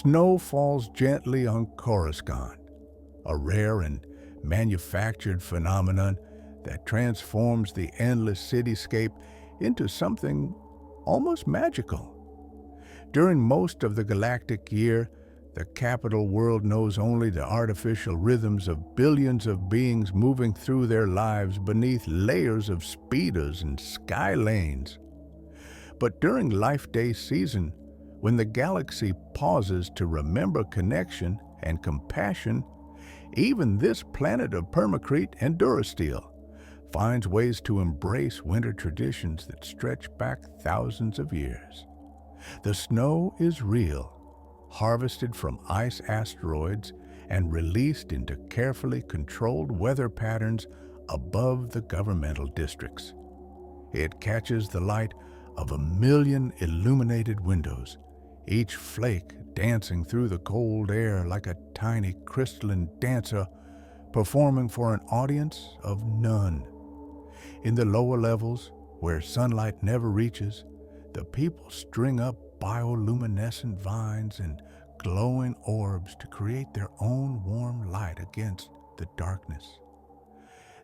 Snow falls gently on Coruscant, a rare and manufactured phenomenon that transforms the endless cityscape into something almost magical. During most of the galactic year, the capital world knows only the artificial rhythms of billions of beings moving through their lives beneath layers of speeders and sky lanes. But during Life Day season, when the galaxy pauses to remember connection and compassion, even this planet of permacrete and durasteel finds ways to embrace winter traditions that stretch back thousands of years. The snow is real, harvested from ice asteroids and released into carefully controlled weather patterns above the governmental districts. It catches the light of 1 million illuminated windows, each flake dancing through the cold air like a tiny crystalline dancer performing for an audience of none. In the lower levels, where sunlight never reaches, the people string up bioluminescent vines and glowing orbs to create their own warm light against the darkness.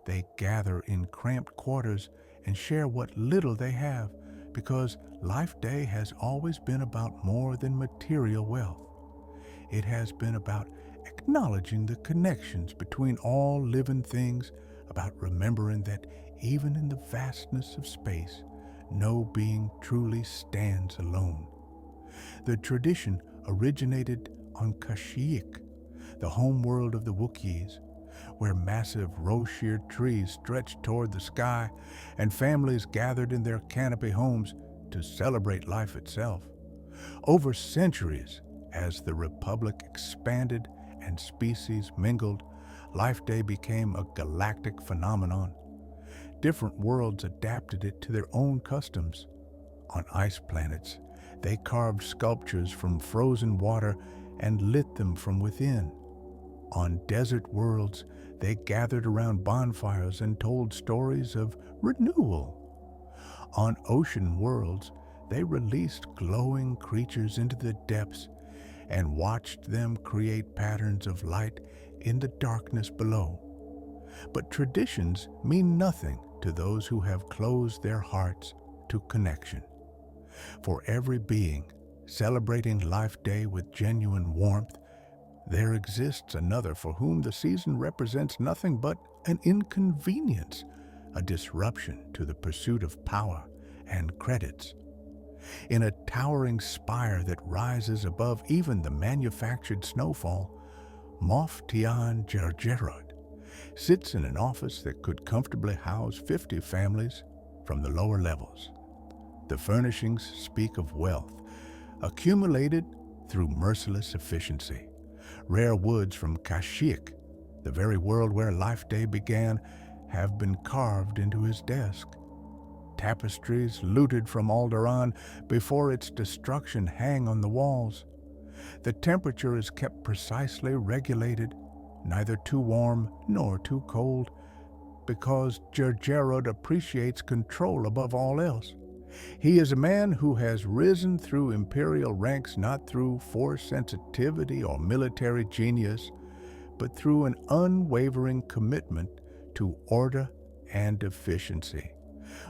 They gather in cramped quarters and share what little they have, because Life Day has always been about more than material wealth. It has been about acknowledging the connections between all living things, about remembering that even in the vastness of space, no being truly stands alone. The tradition originated on Kashyyyk, the homeworld of the Wookiees, where massive rose-sheared trees stretched toward the sky and families gathered in their canopy homes to celebrate life itself. Over centuries, as the Republic expanded and species mingled, Life Day became a galactic phenomenon. Different worlds adapted it to their own customs. On ice planets, they carved sculptures from frozen water and lit them from within. On desert worlds, they gathered around bonfires and told stories of renewal. On ocean worlds, they released glowing creatures into the depths and watched them create patterns of light in the darkness below. But traditions mean nothing to those who have closed their hearts to connection. For every being celebrating Life Day with genuine warmth, there exists another for whom the season represents nothing but an inconvenience, a disruption to the pursuit of power and credits. In a towering spire that rises above even the manufactured snowfall, Moff Tian Jerjerrod sits in an office that could comfortably house 50 families from the lower levels. The furnishings speak of wealth, accumulated through merciless efficiency. Rare woods from Kashyyyk, the very world where Life Day began, have been carved into his desk. Tapestries looted from Alderaan before its destruction hang on the walls. The temperature is kept precisely regulated, neither too warm nor too cold, because Jerjerrod appreciates control above all else. He is a man who has risen through imperial ranks not through force sensitivity or military genius, but through an unwavering commitment to order and efficiency.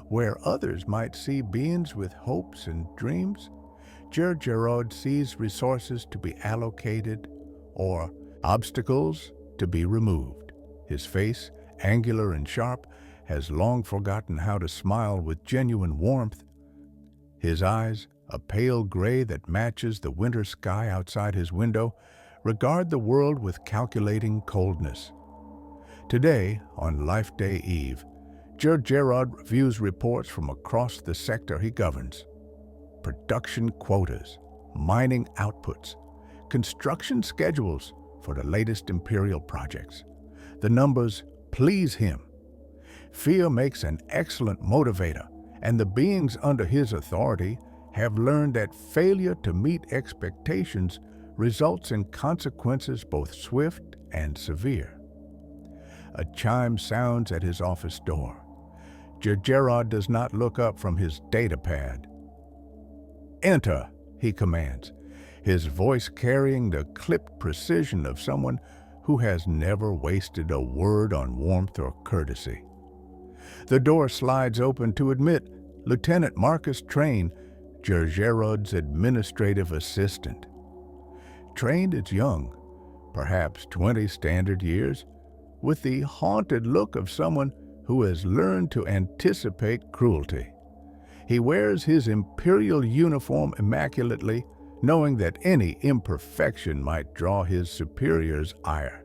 Where others might see beings with hopes and dreams, Jerjerrod sees resources to be allocated or obstacles to be removed. His face, angular and sharp, has long forgotten how to smile with genuine warmth. His eyes, a pale gray that matches the winter sky outside his window, regard the world with calculating coldness. Today, on Life Day Eve, Jerjerrod reviews reports from across the sector he governs. Production quotas, mining outputs, construction schedules for the latest imperial projects. The numbers please him. Fear makes an excellent motivator, and the beings under his authority have learned that failure to meet expectations results in consequences both swift and severe. A chime sounds at his office door. Jerjerrod does not look up from his data pad. "Enter," he commands, his voice carrying the clipped precision of someone who has never wasted a word on warmth or courtesy. The door slides open to admit Lieutenant Marcus Train, Gergerod's administrative assistant. Train is young, perhaps 20 standard years, with the haunted look of someone who has learned to anticipate cruelty. He wears his imperial uniform immaculately, knowing that any imperfection might draw his superior's ire.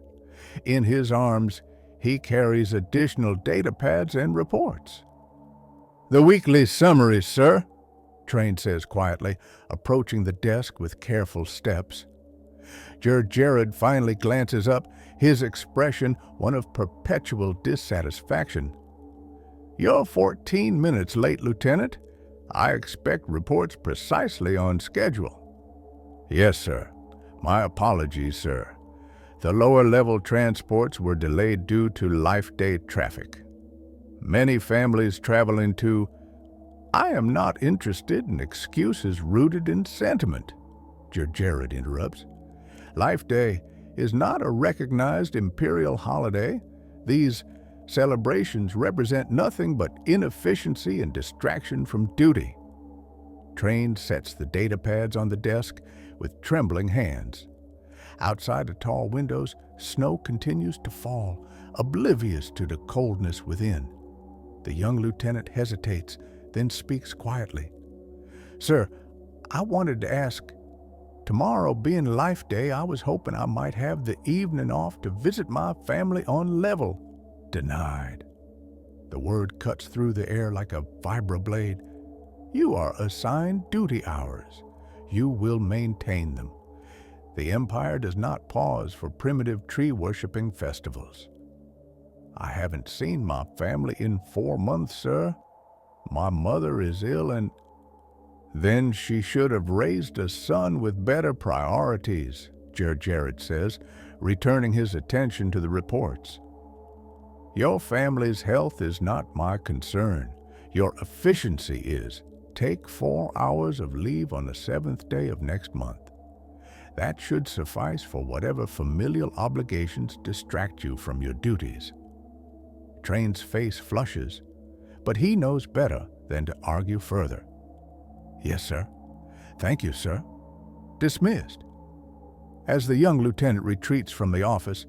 In his arms, he carries additional data pads and reports. "The weekly summary, sir," Train says quietly, approaching the desk with careful steps. Gergerod finally glances up, his expression one of perpetual dissatisfaction. "You're 14 minutes late, Lieutenant. I expect reports precisely on schedule." "Yes, sir. My apologies, sir. The lower-level transports were delayed due to Life Day traffic. Many families traveling to—" "I am not interested in excuses rooted in sentiment," Gergerod interrupts. "Life Day is not a recognized imperial holiday. These celebrations represent nothing but inefficiency and distraction from duty." Train sets the data pads on the desk with trembling hands. Outside the tall windows, snow continues to fall, oblivious to the coldness within. The young lieutenant hesitates, then speaks quietly. "Sir, I wanted to ask, tomorrow being Life Day, I was hoping I might have the evening off to visit my family on level." "Denied." The word cuts through the air like a vibroblade. "You are assigned duty hours. You will maintain them. The Empire does not pause for primitive tree-worshipping festivals." "I haven't seen my family in 4 months, sir. My mother is ill and—" "Then she should have raised a son with better priorities," Gergerod says, returning his attention to the reports. "Your family's health is not my concern. Your efficiency is. Take 4 hours of leave on the 7th day of next month. That should suffice for whatever familial obligations distract you from your duties." Train's face flushes, but he knows better than to argue further. "Yes, sir. Thank you, sir." Dismissed. As the young lieutenant retreats from the office,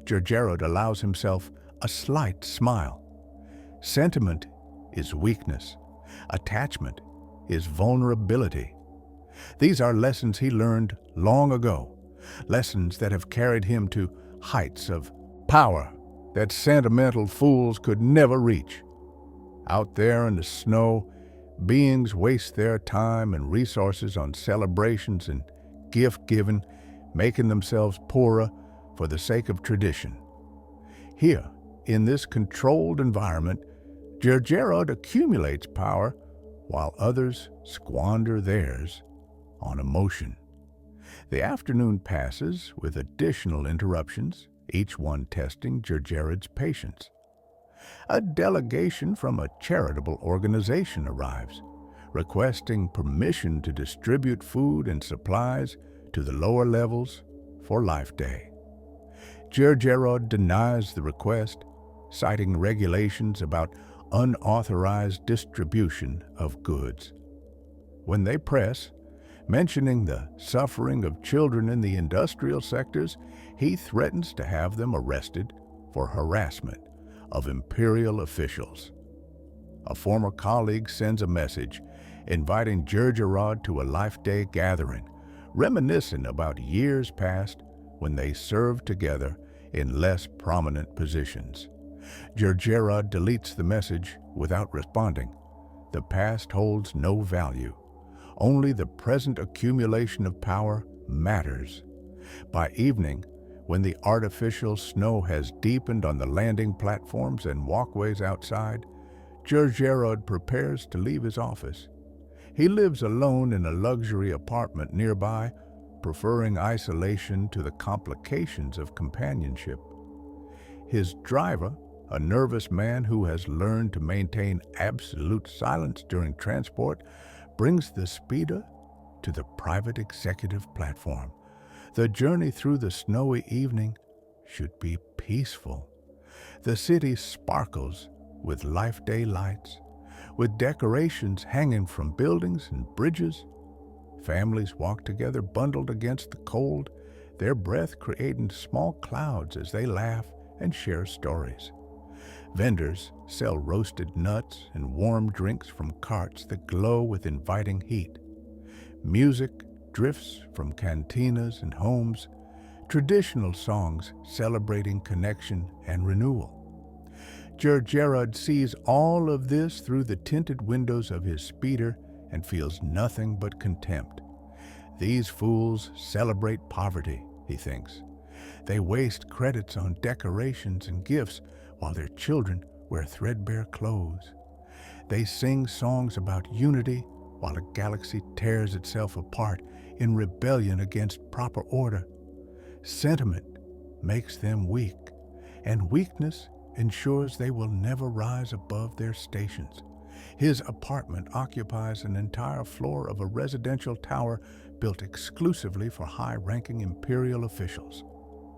Gergerod allows himself a slight smile. Sentiment is weakness. Attachment is vulnerability. These are lessons he learned long ago, lessons that have carried him to heights of power that sentimental fools could never reach. Out there in the snow, beings waste their time and resources on celebrations and gift-giving, making themselves poorer for the sake of tradition. Here, in this controlled environment, Gergerod accumulates power while others squander theirs on emotion. The afternoon passes with additional interruptions, each one testing Gergerod's patience. A delegation from a charitable organization arrives, requesting permission to distribute food and supplies to the lower levels for Life Day. Gergerod denies the request, citing regulations about unauthorized distribution of goods. When they press, mentioning the suffering of children in the industrial sectors, he threatens to have them arrested for harassment of imperial officials. A former colleague sends a message inviting Gergerod to a Life Day gathering, reminiscent about years past when they served together in less prominent positions. Gergerod deletes the message without responding. The past holds no value. Only the present accumulation of power matters. By evening, when the artificial snow has deepened on the landing platforms and walkways outside, Gergerod prepares to leave his office. He lives alone in a luxury apartment nearby, preferring isolation to the complications of companionship. His driver, a nervous man who has learned to maintain absolute silence during transport, brings the speeder to the private executive platform. The journey through the snowy evening should be peaceful. The city sparkles with Life Day lights, with decorations hanging from buildings and bridges. Families walk together bundled against the cold, their breath creating small clouds as they laugh and share stories. Vendors sell roasted nuts and warm drinks from carts that glow with inviting heat. Music drifts from cantinas and homes, traditional songs celebrating connection and renewal. Gerard sees all of this through the tinted windows of his speeder and feels nothing but contempt. These fools celebrate poverty, he thinks. They waste credits on decorations and gifts while their children wear threadbare clothes. They sing songs about unity while a galaxy tears itself apart in rebellion against proper order. Sentiment makes them weak, and weakness ensures they will never rise above their stations. His apartment occupies an entire floor of a residential tower built exclusively for high-ranking imperial officials.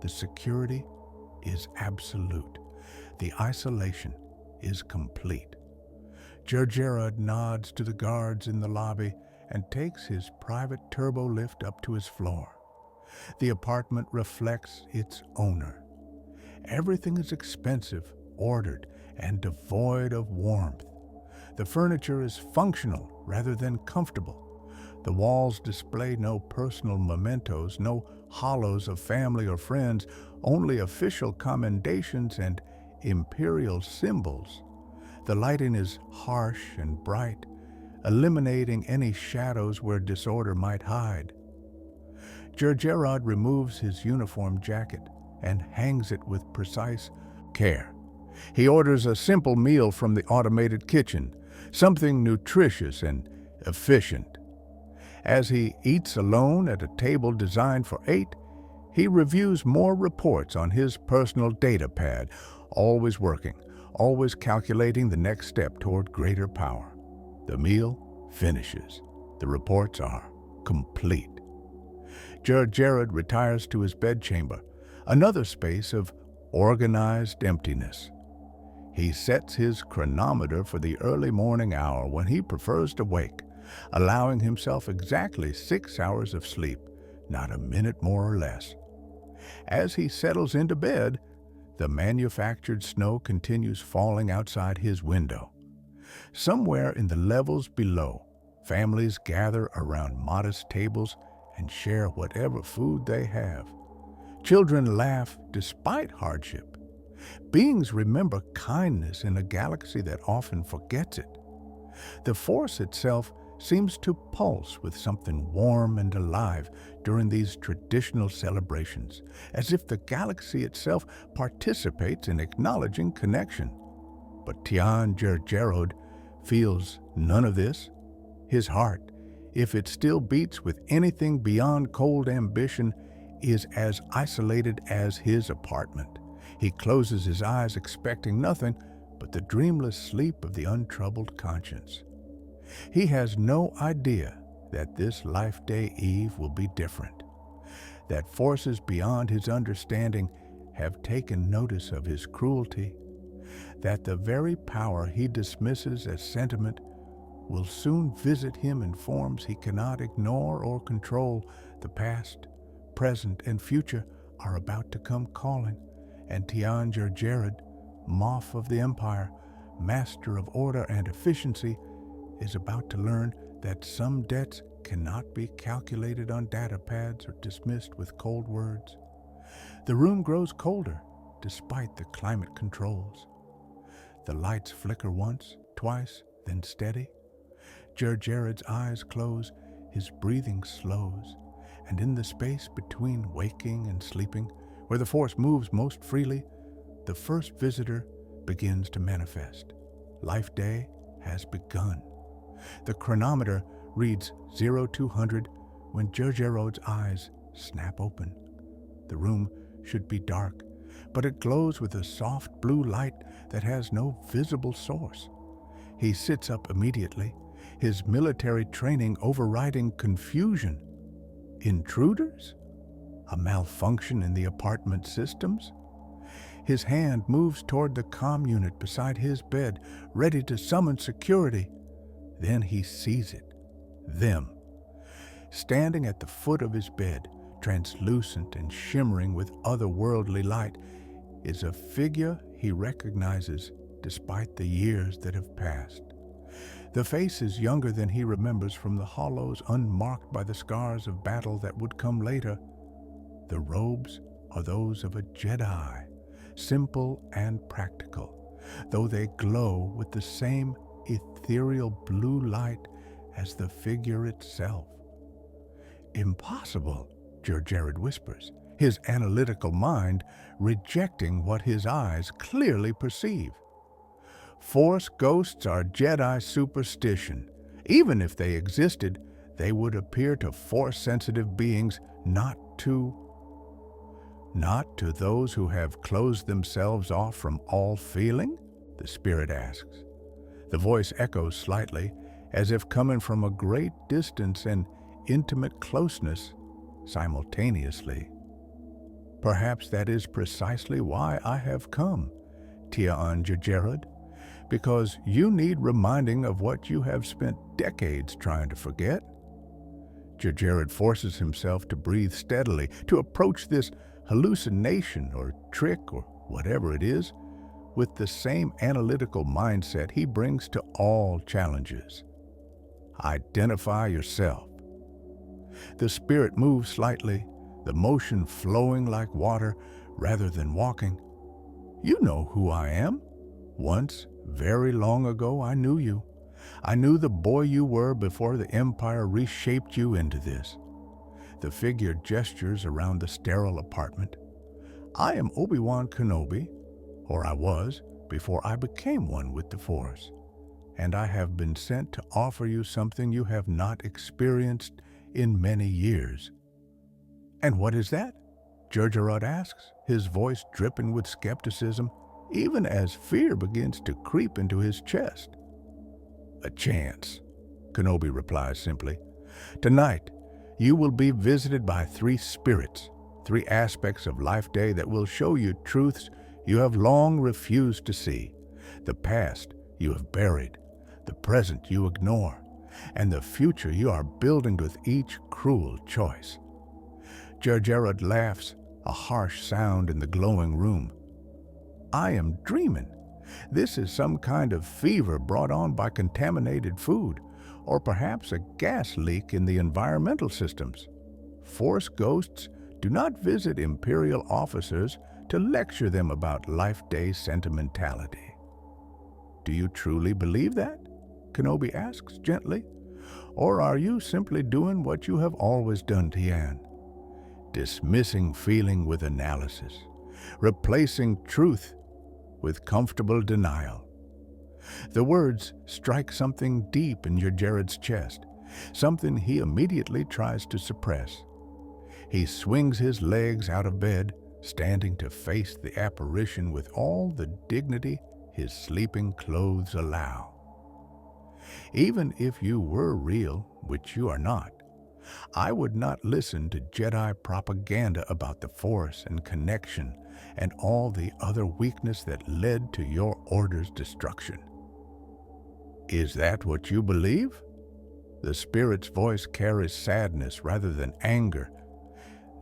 The security is absolute. The isolation is complete. Gerard nods to the guards in the lobby and takes his private turbo lift up to his floor. The apartment reflects its owner. Everything is expensive, ordered, and devoid of warmth. The furniture is functional rather than comfortable. The walls display no personal mementos, no hollows of family or friends, only official commendations and imperial symbols. The lighting is harsh and bright, eliminating any shadows where disorder might hide. Gerard removes his uniform jacket and hangs it with precise care. He orders a simple meal from the automated kitchen, something nutritious and efficient. As he eats alone at a table designed for 8, he reviews more reports on his personal data pad, always working, always calculating the next step toward greater power. The meal finishes. The reports are complete. Gerard retires to his bedchamber, another space of organized emptiness. He sets his chronometer for the early morning hour when he prefers to wake, allowing himself exactly 6 hours of sleep, not a minute more or less. As he settles into bed, the manufactured snow continues falling outside his window. Somewhere in the levels below, families gather around modest tables and share whatever food they have. Children laugh despite hardship. Beings remember kindness in a galaxy that often forgets it. The Force itself seems to pulse with something warm and alive during these traditional celebrations, as if the galaxy itself participates in acknowledging connection. But Gerard feels none of this. His heart, if it still beats with anything beyond cold ambition, is as isolated as his apartment. He closes his eyes expecting nothing but the dreamless sleep of the untroubled conscience. He has no idea that this Life Day Eve will be different, that forces beyond his understanding have taken notice of his cruelty, that the very power he dismisses as sentiment will soon visit him in forms he cannot ignore or control. The past, present, and future are about to come calling, and Gerard, moth of the Empire, master of order and efficiency, is about to learn that some debts cannot be calculated on data pads or dismissed with cold words. The room grows colder despite the climate controls. The lights flicker once, twice, then steady. Gerard's eyes close, his breathing slows, and in the space between waking and sleeping, where the Force moves most freely, the first visitor begins to manifest. Life Day has begun. The chronometer reads 0200 when Gerard's eyes snap open. The room should be dark, but it glows with a soft blue light that has no visible source. He sits up immediately, his military training overriding confusion. Intruders? A malfunction in the apartment systems? His hand moves toward the comm unit beside his bed, ready to summon security. Then he sees it. Them. Standing at the foot of his bed, translucent and shimmering with otherworldly light, is a figure he recognizes despite the years that have passed. The face is younger than he remembers from the hollows unmarked by the scars of battle that would come later. The robes are those of a Jedi, simple and practical, though they glow with the same ethereal blue light as the figure itself. Impossible, Jared whispers, his analytical mind rejecting what his eyes clearly perceive. Force ghosts are Jedi superstition. Even if they existed, they would appear to Force-sensitive beings, not to those who have closed themselves off from all feeling? The spirit asks. The voice echoes slightly, as if coming from a great distance and intimate closeness simultaneously. Perhaps that is precisely why I have come, Tiaan Jared, because you need reminding of what you have spent decades trying to forget. Jared forces himself to breathe steadily, to approach this hallucination or trick or whatever it is, with the same analytical mindset he brings to all challenges. Identify yourself. The spirit moves slightly, the motion flowing like water rather than walking. You know who I am. Once, very long ago, I knew you. I knew the boy you were before the Empire reshaped you into this. The figure gestures around the sterile apartment. I am Obi-Wan Kenobi, or I was, before I became one with the Force, and I have been sent to offer you something you have not experienced in many years. And what is that? Jared asks, his voice dripping with skepticism, even as fear begins to creep into his chest. A chance, Kenobi replies simply. Tonight, you will be visited by 3 spirits, 3 aspects of Life Day that will show you truths you have long refused to see. The past you have buried, the present you ignore, and the future you are building with each cruel choice. Jared laughs, a harsh sound in the glowing room. I am dreaming. This is some kind of fever brought on by contaminated food, or perhaps a gas leak in the environmental systems. Force ghosts do not visit Imperial officers to lecture them about Life Day sentimentality. Do you truly believe that? Kenobi asks gently. Or are you simply doing what you have always done, Tiaan? Dismissing feeling with analysis, replacing truth with comfortable denial. The words strike something deep in Jared's chest, something he immediately tries to suppress. He swings his legs out of bed, standing to face the apparition with all the dignity his sleeping clothes allow. Even if you were real, which you are not, I would not listen to Jedi propaganda about the Force and connection and all the other weakness that led to your order's destruction. Is that what you believe? The spirit's voice carries sadness rather than anger.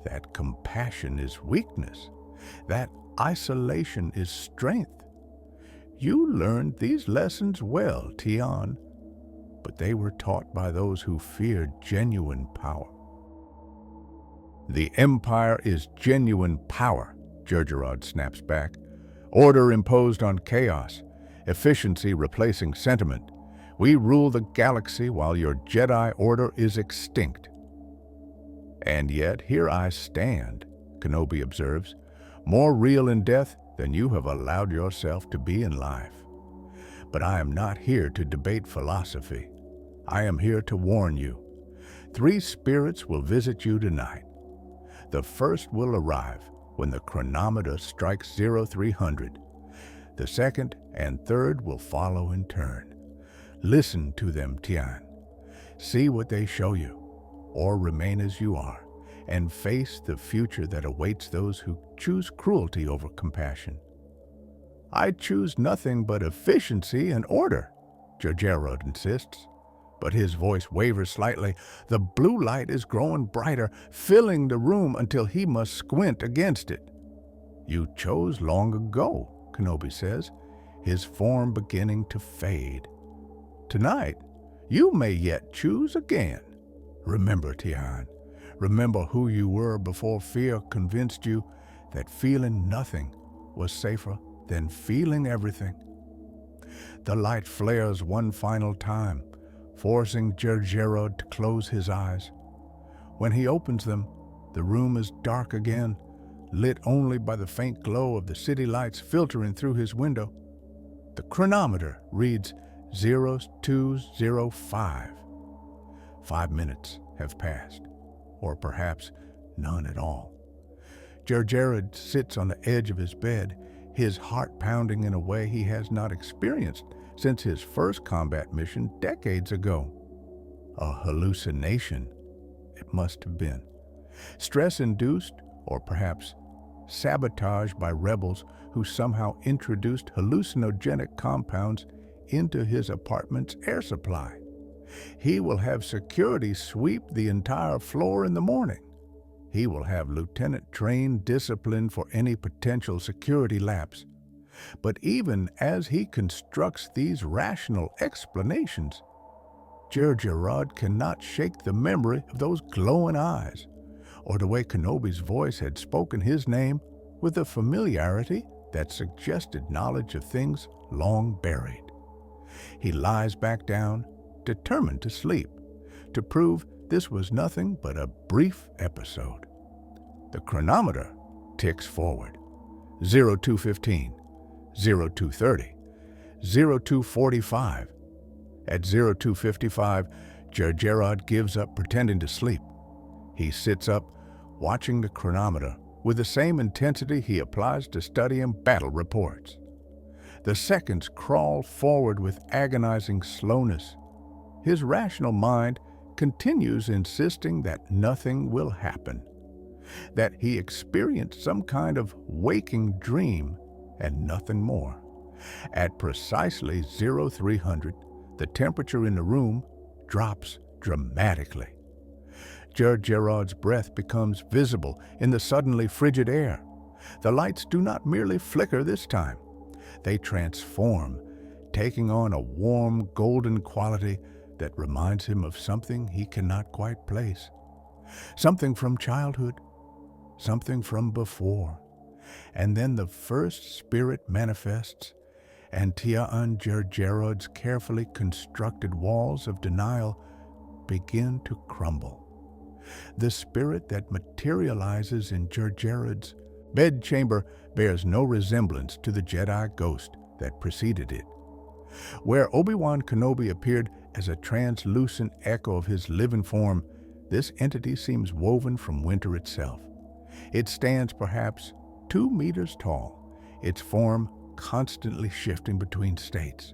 That compassion is weakness. That isolation is strength. You learned these lessons well, Tiaan, but they were taught by those who feared genuine power. The Empire is genuine power, Jared snaps back. Order imposed on chaos, efficiency replacing sentiment. We rule the galaxy while your Jedi Order is extinct. And yet here I stand, Kenobi observes, more real in death than you have allowed yourself to be in life. But I am not here to debate philosophy. I am here to warn you. 3 spirits will visit you tonight. The first will arrive when the chronometer strikes 0300. The second and third will follow in turn. Listen to them, Tian. See what they show you, or remain as you are, and face the future that awaits those who choose cruelty over compassion. I choose nothing but efficiency and order, Gergerod insists, but his voice wavers slightly. The blue light is growing brighter, filling the room until he must squint against it. You chose long ago, Kenobi says, his form beginning to fade. Tonight, you may yet choose again. Remember, Tian, remember who you were before fear convinced you that feeling nothing was safer than feeling everything. The light flares one final time, forcing Gergerod to close his eyes. When he opens them, the room is dark again, lit only by the faint glow of the city lights filtering through his window. The chronometer reads 0205. 5 minutes have passed, or perhaps none at all. Gergerod sits on the edge of his bed, his heart pounding in a way he has not experienced since his first combat mission decades ago. A hallucination, it must have been. Stress-induced, or perhaps sabotaged by rebels who somehow introduced hallucinogenic compounds into his apartment's air supply. He will have security sweep the entire floor in the morning. He will have Lieutenant Train disciplined for any potential security lapse. But even as he constructs these rational explanations, Gergerod cannot shake the memory of those glowing eyes, or the way Kenobi's voice had spoken his name with a familiarity that suggested knowledge of things long buried. He lies back down, determined to sleep, to prove this was nothing but a brief episode. The chronometer ticks forward. 0215, 0230, 0245. At 0255, Gergerod gives up pretending to sleep. He sits up, watching the chronometer with the same intensity he applies to studying battle reports. The seconds crawl forward with agonizing slowness. His rational mind continues insisting that nothing will happen, that he experienced some kind of waking dream and nothing more. At precisely 0300, the temperature in the room drops dramatically. Gergerod's breath becomes visible in the suddenly frigid air. The lights do not merely flicker this time. They transform, taking on a warm, golden quality that reminds him of something he cannot quite place. Something from childhood, something from before. And then the first spirit manifests, and Tian Gergerod's carefully constructed walls of denial begin to crumble. The spirit that materializes in Gergerod's bedchamber bears no resemblance to the Jedi ghost that preceded it. Where Obi-Wan Kenobi appeared as a translucent echo of his living form, this entity seems woven from winter itself. It stands perhaps 2 meters tall, its form constantly shifting between states.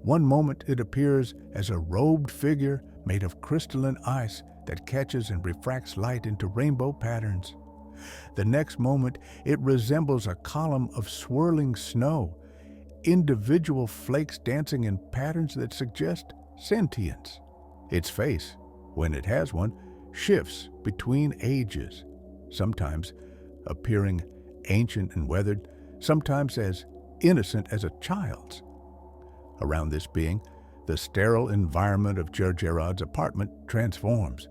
One moment it appears as a robed figure made of crystalline ice that catches and refracts light into rainbow patterns. The next moment it resembles a column of swirling snow, individual flakes dancing in patterns that suggest sentience. Its face, when it has one, shifts between ages, sometimes appearing ancient and weathered, sometimes as innocent as a child's. Around this being, the sterile environment of Gergerod's apartment transforms.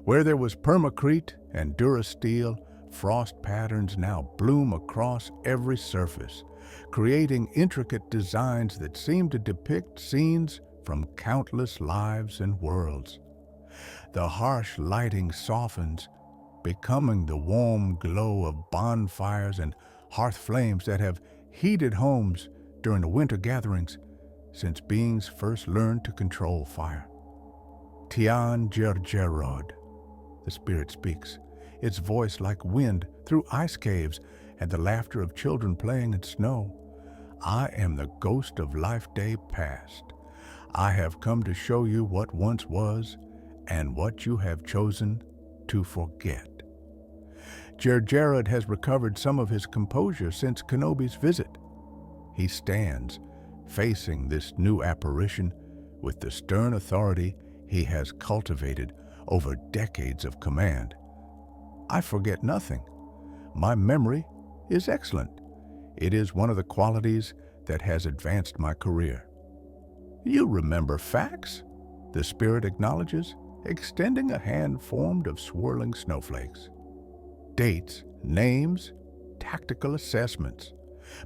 Where there was permacrete and durasteel, frost patterns now bloom across every surface, creating intricate designs that seem to depict scenes from countless lives and worlds. The harsh lighting softens, becoming the warm glow of bonfires and hearth flames that have heated homes during the winter gatherings since beings first learned to control fire. Tian Gergerod, the spirit speaks, its voice like wind through ice caves and the laughter of children playing in snow. I am the ghost of life day past. I have come to show you what once was and what you have chosen to forget. Jared has recovered some of his composure since Kenobi's visit. He stands, facing this new apparition with the stern authority he has cultivated over decades of command. I forget nothing. My memory is excellent. It is one of the qualities that has advanced my career. You remember facts, the spirit acknowledges, extending a hand formed of swirling snowflakes. Dates, names, tactical assessments.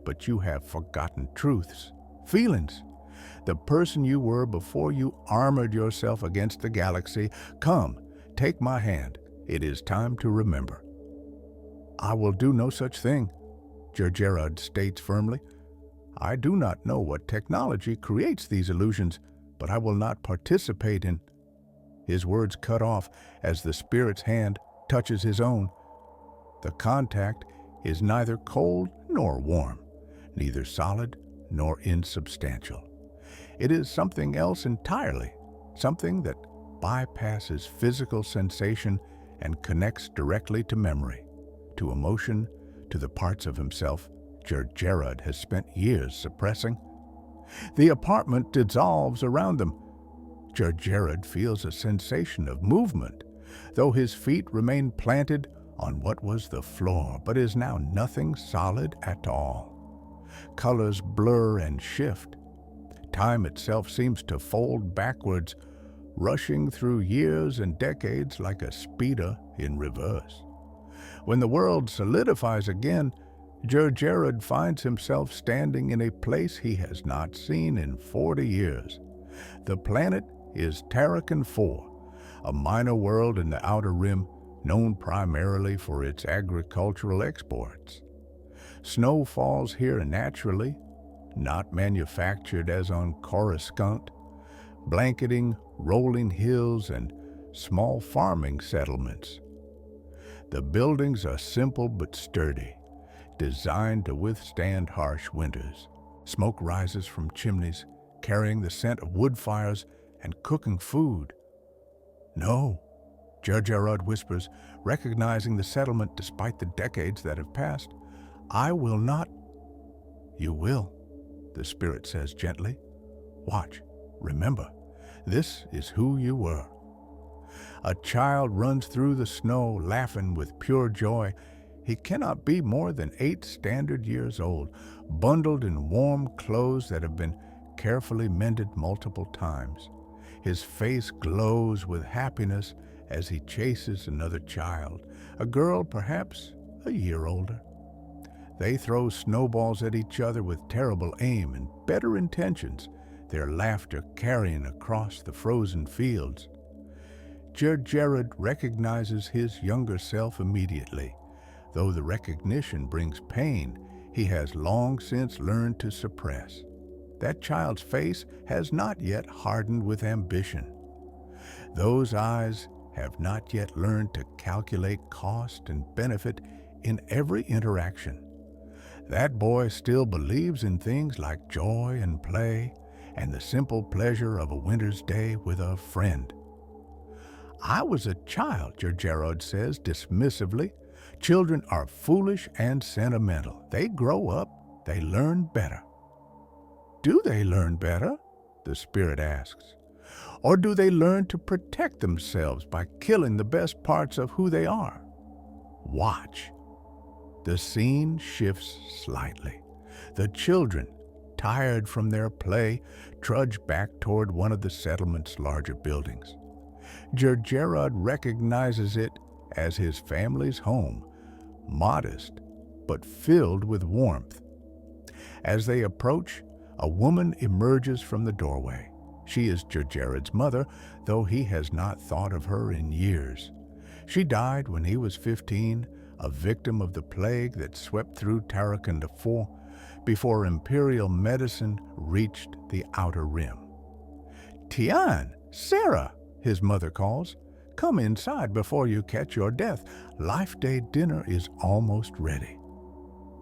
But you have forgotten truths, feelings. The person you were before you armored yourself against the galaxy. Come, take my hand. It is time to remember. I will do no such thing, Jared states firmly. I do not know what technology creates these illusions, but I will not participate in. His words cut off as the spirit's hand touches his own. The contact is neither cold nor warm, neither solid nor insubstantial. It is something else entirely, something that bypasses physical sensation and connects directly to memory, to emotion, to the parts of himself Jared has spent years suppressing. The apartment dissolves around them. Jared feels a sensation of movement, though his feet remain planted on what was the floor, but is now nothing solid at all. Colors blur and shift. Time itself seems to fold backwards, rushing through years and decades like a speeder in reverse. When the world solidifies again, Jared finds himself standing in a place he has not seen in 40 years. The planet is Tarakan 4, a minor world in the Outer Rim known primarily for its agricultural exports. Snow falls here naturally, not manufactured as on Coruscant, blanketing rolling hills and small farming settlements. The buildings are simple but sturdy, designed to withstand harsh winters. Smoke rises from chimneys, carrying the scent of wood fires and cooking food. No, Jared whispers, recognizing the settlement despite the decades that have passed. I will not. You will, the spirit says gently. Watch, remember, this is who you were. A child runs through the snow, laughing with pure joy. He cannot be more than 8 standard years old, bundled in warm clothes that have been carefully mended multiple times. His face glows with happiness as he chases another child, a girl perhaps a year older. They throw snowballs at each other with terrible aim and better intentions, their laughter carrying across the frozen fields. Jared recognizes his younger self immediately. Though the recognition brings pain he has long since learned to suppress. That child's face has not yet hardened with ambition. Those eyes have not yet learned to calculate cost and benefit in every interaction. That boy still believes in things like joy and play and the simple pleasure of a winter's day with a friend. I was a child, Jared says dismissively. Children are foolish and sentimental. They grow up, they learn better. Do they learn better? The spirit asks. Or do they learn to protect themselves by killing the best parts of who they are? Watch. The scene shifts slightly. The children, tired from their play, trudge back toward one of the settlement's larger buildings. Jared recognizes it as his family's home, modest but filled with warmth. As they approach, a woman emerges from the doorway. She is Jared's mother, though he has not thought of her in years. She died when he was 15, a victim of the plague that swept through Tarakan 4 before imperial medicine reached the Outer Rim. Tian, Sarah, his mother calls. Come inside before you catch your death. Life Day dinner is almost ready.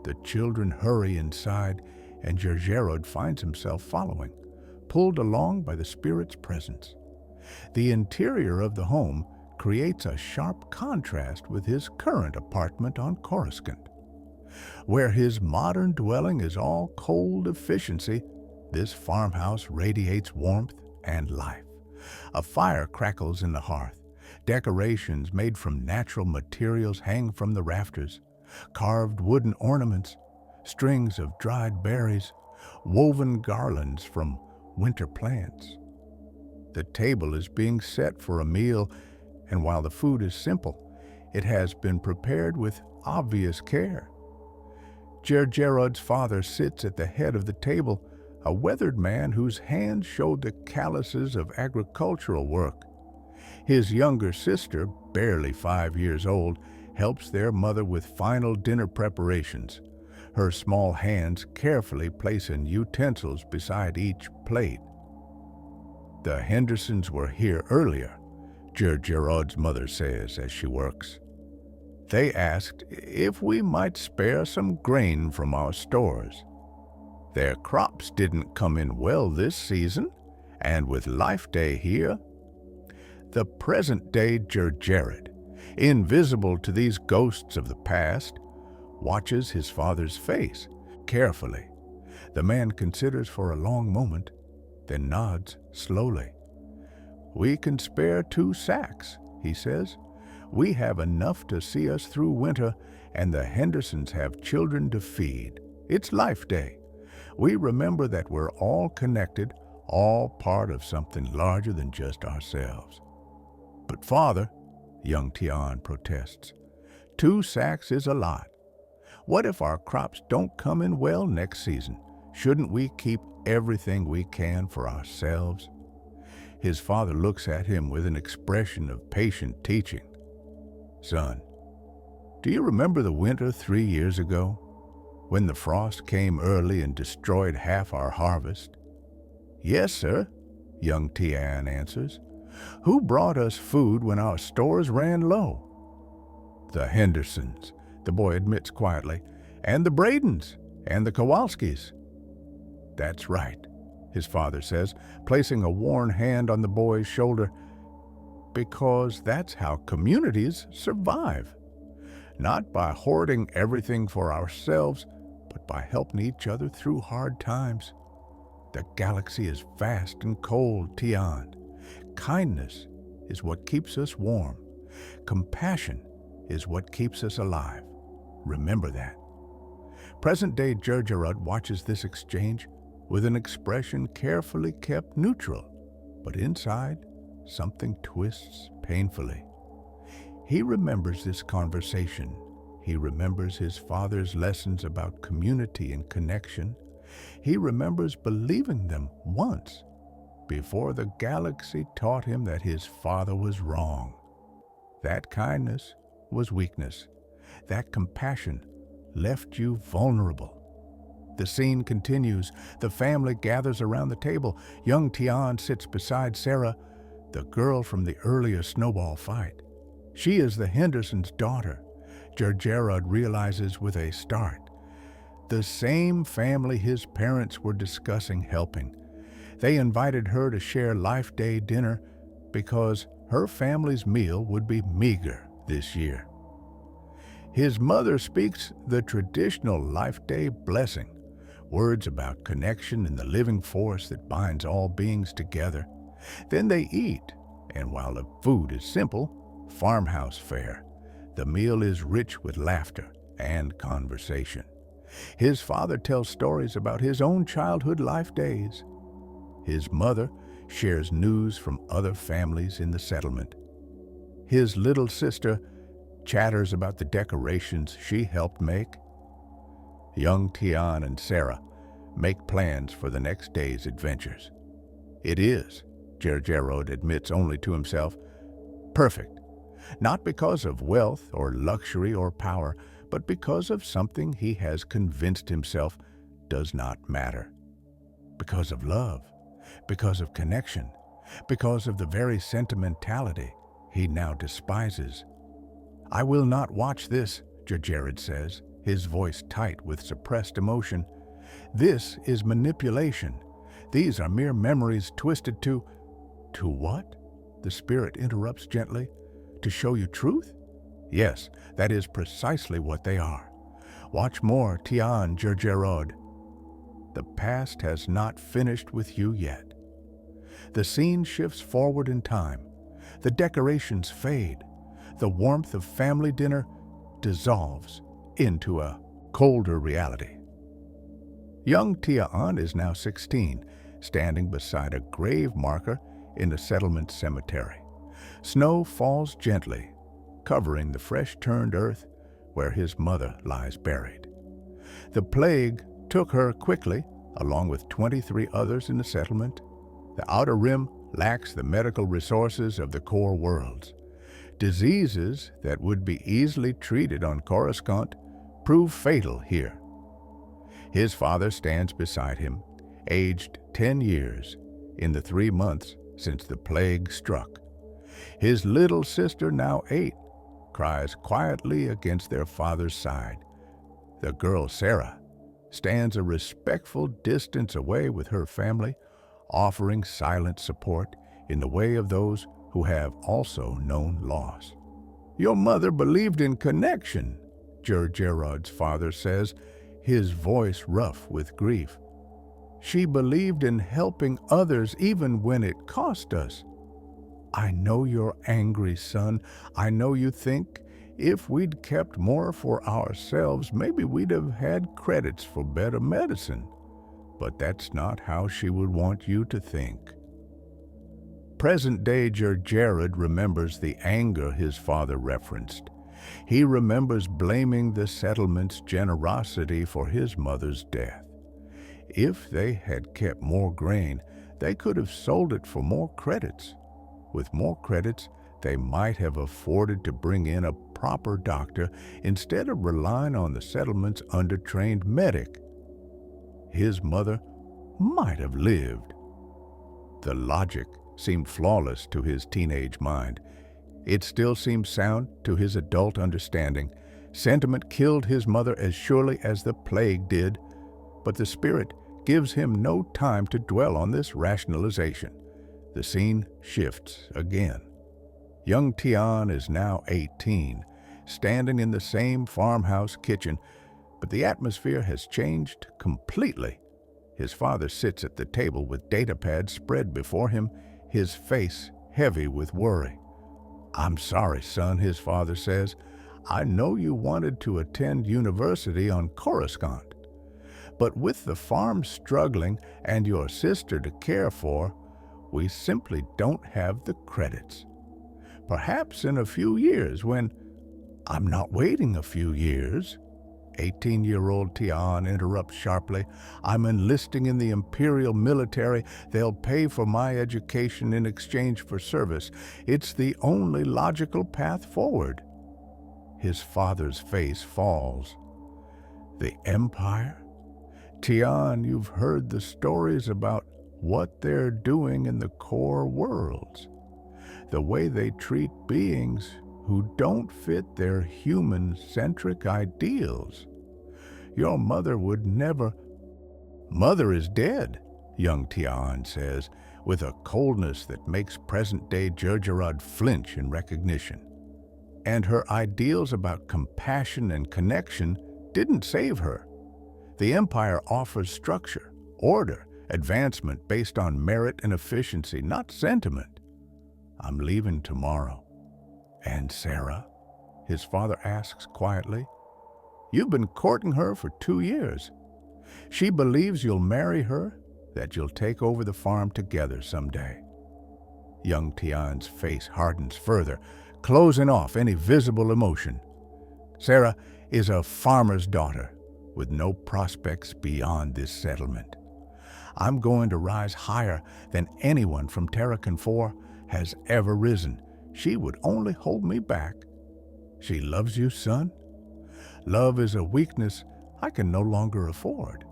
The children hurry inside, and Jared finds himself following. pulled along by the spirit's presence. The interior of the home creates a sharp contrast with his current apartment on Coruscant. Where his modern dwelling is all cold efficiency, this farmhouse radiates warmth and life. A fire crackles in the hearth. Decorations made from natural materials hang from the rafters. Carved wooden ornaments, strings of dried berries, woven garlands from winter plants. The table is being set for a meal, and while the food is simple, it has been prepared with obvious care. Gergerod's father sits at the head of the table, a weathered man whose hands showed the calluses of agricultural work. His younger sister, barely 5 years old, helps their mother with final dinner preparations. Her small hands carefully placing utensils beside each plate. "The Hendersons were here earlier," Gergerod's mother says as she works. "They asked if we might spare some grain from our stores. Their crops didn't come in well this season, and with Life Day here, the present-day Gergerod, invisible to these ghosts of the past, watches his father's face carefully. The man considers for a long moment, then nods slowly. "We can spare 2 sacks," he says. "We have enough to see us through winter, and the Hendersons have children to feed. It's Life Day. We remember that we're all connected, all part of something larger than just ourselves." "But father," young Tian protests, "2 sacks is a lot. What if our crops don't come in well next season? Shouldn't we keep everything we can for ourselves?" His father looks at him with an expression of patient teaching. "Son, do you remember the winter 3 years ago, when the frost came early and destroyed half our harvest?" "Yes, sir," young Tian answers. "Who brought us food when our stores ran low?" "The Hendersons," the boy admits quietly, "and the Bradens, and the Kowalskis." "That's right," his father says, placing a worn hand on the boy's shoulder, "because that's how communities survive. Not by hoarding everything for ourselves, but by helping each other through hard times. The galaxy is vast and cold, Tian. Kindness is what keeps us warm. Compassion is what keeps us alive. Remember that." Present-day Gergerod watches this exchange with an expression carefully kept neutral, but inside, something twists painfully. He remembers this conversation. He remembers his father's lessons about community and connection. He remembers believing them once, before the galaxy taught him that his father was wrong. That kindness was weakness. That compassion left you vulnerable. The scene continues. The family gathers around the table. Young Tian sits beside Sarah, the girl from the earlier snowball fight. She is the Hendersons' daughter, Gergerod realizes with a start. The same family his parents were discussing helping. They invited her to share Life Day dinner because her family's meal would be meager this year. His mother speaks the traditional Life Day blessing, words about connection and the living force that binds all beings together. Then they eat, and while the food is simple, farmhouse fare, the meal is rich with laughter and conversation. His father tells stories about his own childhood Life Days. His mother shares news from other families in the settlement. His little sister chatters about the decorations she helped make. Young Tian and Sarah make plans for the next day's adventures. It is, Gergerod admits only to himself, perfect, not because of wealth or luxury or power, but because of something he has convinced himself does not matter. Because of love, because of connection, because of the very sentimentality he now despises. "I will not watch this," Gergerod says, his voice tight with suppressed emotion. "This is manipulation. These are mere memories twisted to— To what? The spirit interrupts gently. To show you truth? Yes, that is precisely what they are. Watch more Tian Gergerod. The past has not finished with you yet. The scene shifts forward in time. The decorations fade. The warmth of family dinner dissolves into a colder reality. Young Tian is now 16, standing beside a grave marker in the settlement cemetery. Snow falls gently, covering the fresh-turned earth where his mother lies buried. The plague took her quickly, along with 23 others in the settlement. The Outer Rim lacks the medical resources of the core worlds. Diseases that would be easily treated on Coruscant prove fatal here. His father stands beside him, aged 10 years in the 3 months since the plague struck. His little sister, now 8, cries quietly against their father's side. The girl, Sarah, stands a respectful distance away with her family, offering silent support in the way of those who have also known loss. Your mother believed in connection, Gerrod's father says, his voice rough with grief. She believed in helping others even when it cost us. I know you're angry, son. I know you think if we'd kept more for ourselves, maybe we'd have had credits for better medicine. But that's not how she would want you to think. Present-day Jared remembers the anger his father referenced. He remembers blaming the settlement's generosity for his mother's death. If they had kept more grain, they could have sold it for more credits. With more credits, they might have afforded to bring in a proper doctor instead of relying on the settlement's undertrained medic. His mother might have lived. The logic seemed flawless to his teenage mind. It still seemed sound to his adult understanding. Sentiment killed his mother as surely as the plague did, but the spirit gives him no time to dwell on this rationalization. The scene shifts again. Young Tian is now 18, standing in the same farmhouse kitchen, but the atmosphere has changed completely. His father sits at the table with datapads spread before him, his face heavy with worry. I'm sorry, son, his father says. I know you wanted to attend university on Coruscant, but with the farm struggling and your sister to care for, we simply don't have the credits. Perhaps in a few years when— I'm not waiting a few years. 18-year-old Tian interrupts sharply. I'm enlisting in the Imperial military. They'll pay for my education in exchange for service. It's the only logical path forward. His father's face falls. The Empire? Tian, you've heard the stories about what they're doing in the core worlds. The way they treat beings who don't fit their human-centric ideals. Your mother would never— Mother is dead, young Tian says, with a coldness that makes present-day Gergerod flinch in recognition. And her ideals about compassion and connection didn't save her. The Empire offers structure, order, advancement based on merit and efficiency, not sentiment. I'm leaving tomorrow. And Sarah? His father asks quietly. You've been courting her for 2 years. She believes you'll marry her, that you'll take over the farm together someday. Young Tian's face hardens further, closing off any visible emotion. Sarah is a farmer's daughter with no prospects beyond this settlement. I'm going to rise higher than anyone from Terracan 4 has ever risen. She would only hold me back. She loves you, son. Love is a weakness I can no longer afford.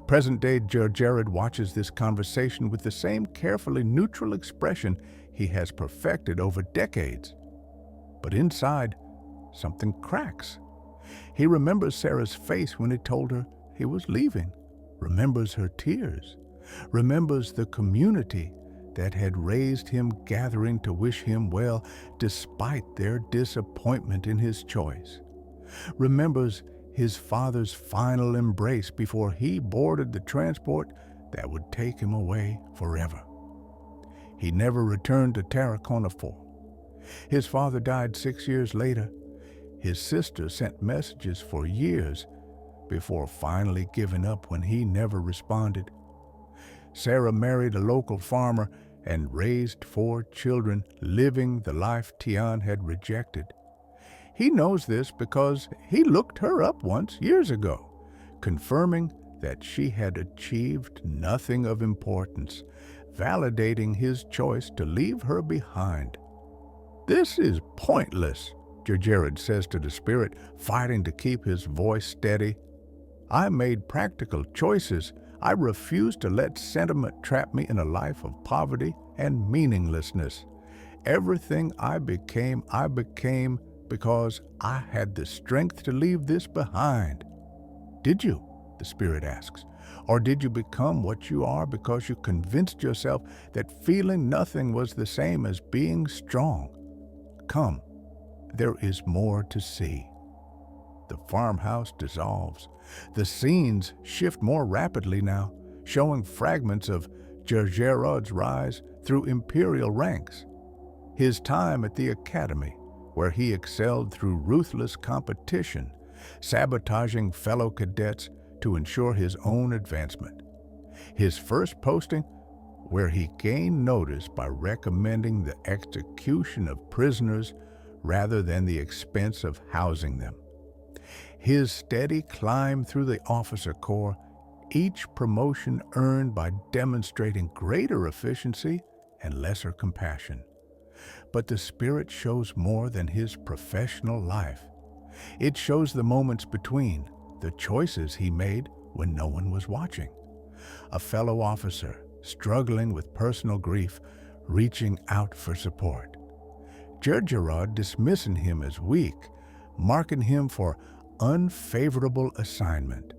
Present-day Jared watches this conversation with the same carefully neutral expression he has perfected over decades. But inside, something cracks. He remembers Sarah's face when he told her he was leaving, remembers her tears, remembers the community that had raised him gathering to wish him well despite their disappointment in his choice, remembers his father's final embrace before he boarded the transport that would take him away forever. He never returned to Tarracona 4. His father died 6 years later. His sister sent messages for years before finally giving up when he never responded. Sarah married a local farmer and raised 4 children, living the life Tian had rejected. He knows this because he looked her up once years ago, confirming that she had achieved nothing of importance, validating his choice to leave her behind. "This is pointless," Jared says to the spirit, fighting to keep his voice steady. "I made practical choices. I refuse to let sentiment trap me in a life of poverty and meaninglessness. Everything I became because I had the strength to leave this behind." "Did you?" the spirit asks. "Or did you become what you are because you convinced yourself that feeling nothing was the same as being strong? Come, there is more to see." The farmhouse dissolves. The scenes shift more rapidly now, showing fragments of Gerard's rise through imperial ranks. His time at the academy, where he excelled through ruthless competition, sabotaging fellow cadets to ensure his own advancement. His first posting, where he gained notice by recommending the execution of prisoners rather than the expense of housing them. His steady climb through the officer corps, each promotion earned by demonstrating greater efficiency and lesser compassion. But the spirit shows more than his professional life. It shows the moments between, the choices he made when no one was watching. A fellow officer, struggling with personal grief, reaching out for support. Gerard dismissing him as weak, marking him for unfavorable assignment.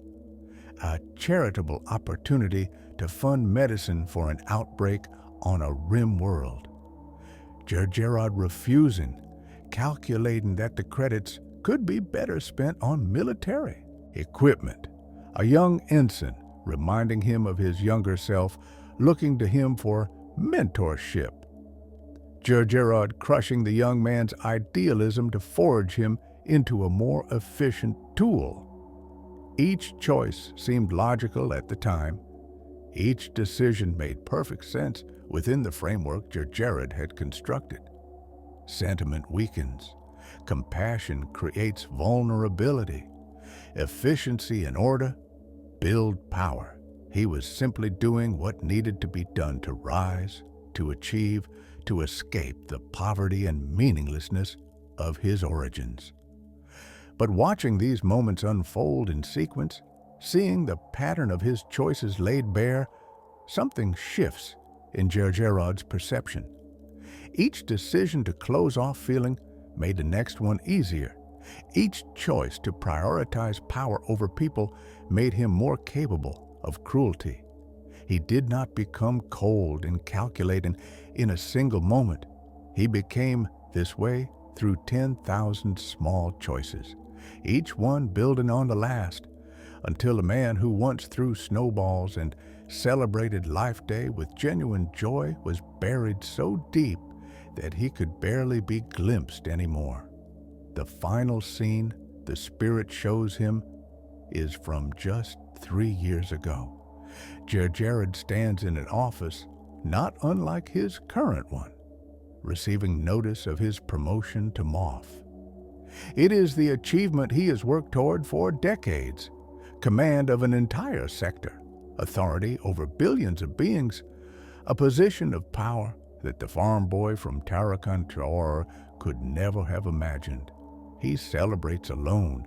A charitable opportunity to fund medicine for an outbreak on a rim world. Gerard refusing, calculating that the credits could be better spent on military equipment. A young ensign reminding him of his younger self, looking to him for mentorship. Gerard crushing the young man's idealism to forge him into a more efficient tool. Each choice seemed logical at the time. Each decision made perfect sense within the framework Jared had constructed. Sentiment weakens. Compassion creates vulnerability. Efficiency and order build power. He was simply doing what needed to be done to rise, to achieve, to escape the poverty and meaninglessness of his origins. But watching these moments unfold in sequence, seeing the pattern of his choices laid bare, something shifts in Gerard's perception. Each decision to close off feeling made the next one easier. Each choice to prioritize power over people made him more capable of cruelty. He did not become cold and calculating in a single moment. He became this way through 10,000 small choices, each one building on the last, until a man who once threw snowballs and celebrated Life Day with genuine joy was buried so deep that he could barely be glimpsed anymore. The final scene the spirit shows him is from just 3 years ago. Jared stands in an office not unlike his current one, receiving notice of his promotion to Moth. It is the achievement he has worked toward for decades: command of an entire sector, authority over billions of beings, a position of power that the farm boy from Tarracona could never have imagined. He celebrates alone,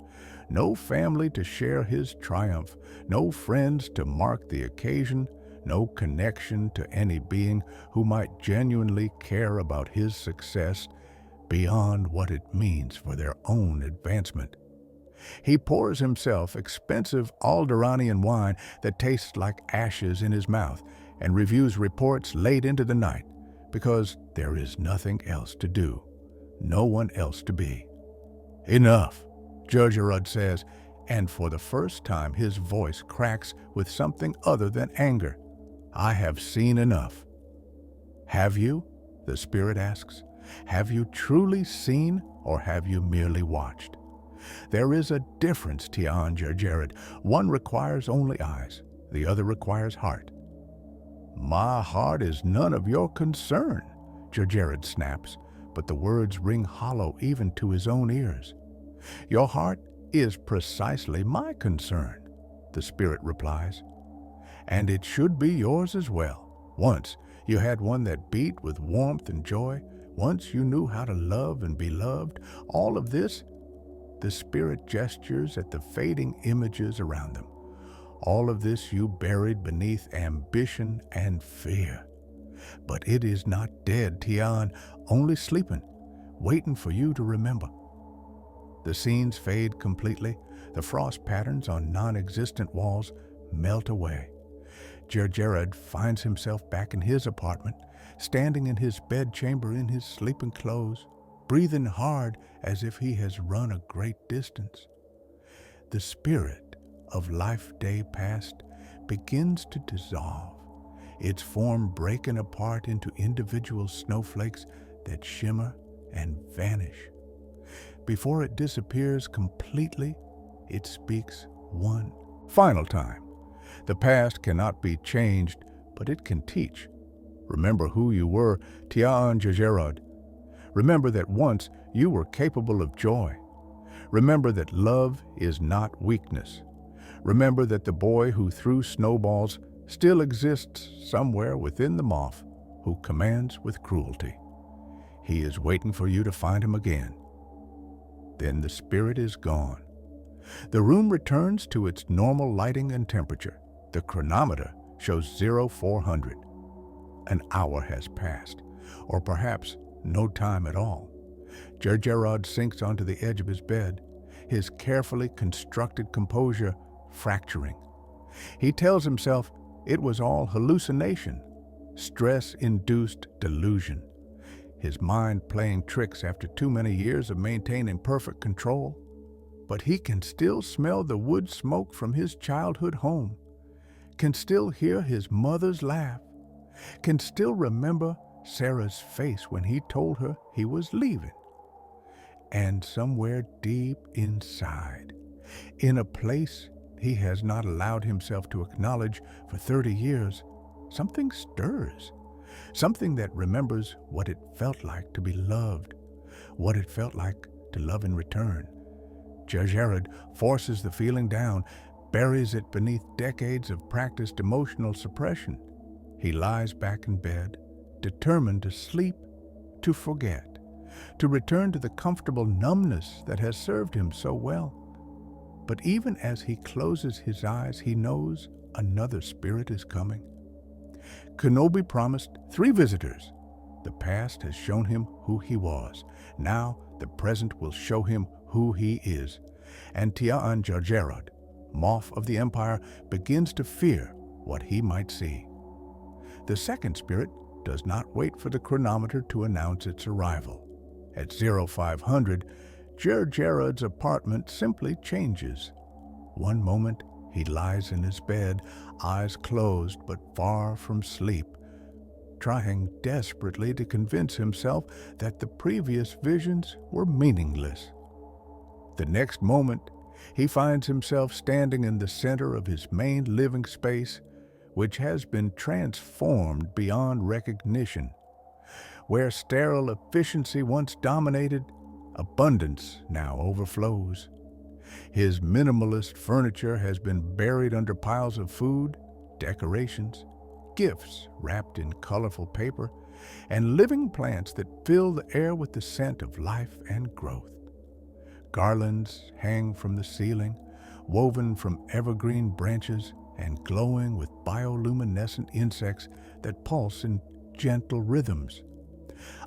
no family to share his triumph, no friends to mark the occasion, no connection to any being who might genuinely care about his success beyond what it means for their own advancement. He pours himself expensive Alderanian wine that tastes like ashes in his mouth and reviews reports late into the night because there is nothing else to do, no one else to be. Enough, Gergerud says, and for the first time his voice cracks with something other than anger. I have seen enough. Have you? The spirit asks. Have you truly seen, or have you merely watched? There is a difference, Tian Gergerud. One requires only eyes, the other requires heart. My heart is none of your concern, Gergerud snaps, but the words ring hollow even to his own ears. Your heart is precisely my concern, the spirit replies. And it should be yours as well. Once you had one that beat with warmth and joy. Once you knew how to love and be loved. All of this, the spirit gestures at the fading images around them. All of this you buried beneath ambition and fear. But it is not dead, Tian, only sleeping, waiting for you to remember. The scenes fade completely. The frost patterns on non-existent walls melt away. Gergerud finds himself back in his apartment, standing in his bedchamber in his sleeping clothes, breathing hard as if he has run a great distance. The spirit of life day past begins to dissolve, its form breaking apart into individual snowflakes that shimmer and vanish. Before it disappears completely, it speaks one final time. The past cannot be changed, but it can teach. Remember who you were, Tian Gergerud. Remember that once you were capable of joy. Remember that love is not weakness. Remember that the boy who threw snowballs still exists somewhere within the moth who commands with cruelty. He is waiting for you to find him again. Then the spirit is gone. The room returns to its normal lighting and temperature. The chronometer shows 0400. An hour has passed, or perhaps no time at all. Gergerud sinks onto the edge of his bed, his carefully constructed composure fracturing. He tells himself it was all hallucination, stress-induced delusion. His mind playing tricks after too many years of maintaining perfect control. But he can still smell the wood smoke from his childhood home, can still hear his mother's laugh, can still remember Sarah's face when he told her he was leaving. And somewhere deep inside, in a place he has not allowed himself to acknowledge for 30 years, something stirs. Something that remembers what it felt like to be loved, what it felt like to love in return. Gergerud forces the feeling down, buries it beneath decades of practiced emotional suppression. He lies back in bed, determined to sleep, to forget, to return to the comfortable numbness that has served him so well. But even as he closes his eyes, he knows another spirit is coming. Kenobi promised 3 visitors. The past has shown him who he was. Now the present will show him who he is. And Tian Gergerud, moth of the empire, begins to fear what he might see. The second spirit does not wait for the chronometer to announce its arrival. At 0500, Gergerud's apartment simply changes. One moment, he lies in his bed, eyes closed but far from sleep, trying desperately to convince himself that the previous visions were meaningless. The next moment, he finds himself standing in the center of his main living space, which has been transformed beyond recognition. Where sterile efficiency once dominated, abundance now overflows. His minimalist furniture has been buried under piles of food, decorations, gifts wrapped in colorful paper, and living plants that fill the air with the scent of life and growth. Garlands hang from the ceiling, woven from evergreen branches and glowing with bioluminescent insects that pulse in gentle rhythms.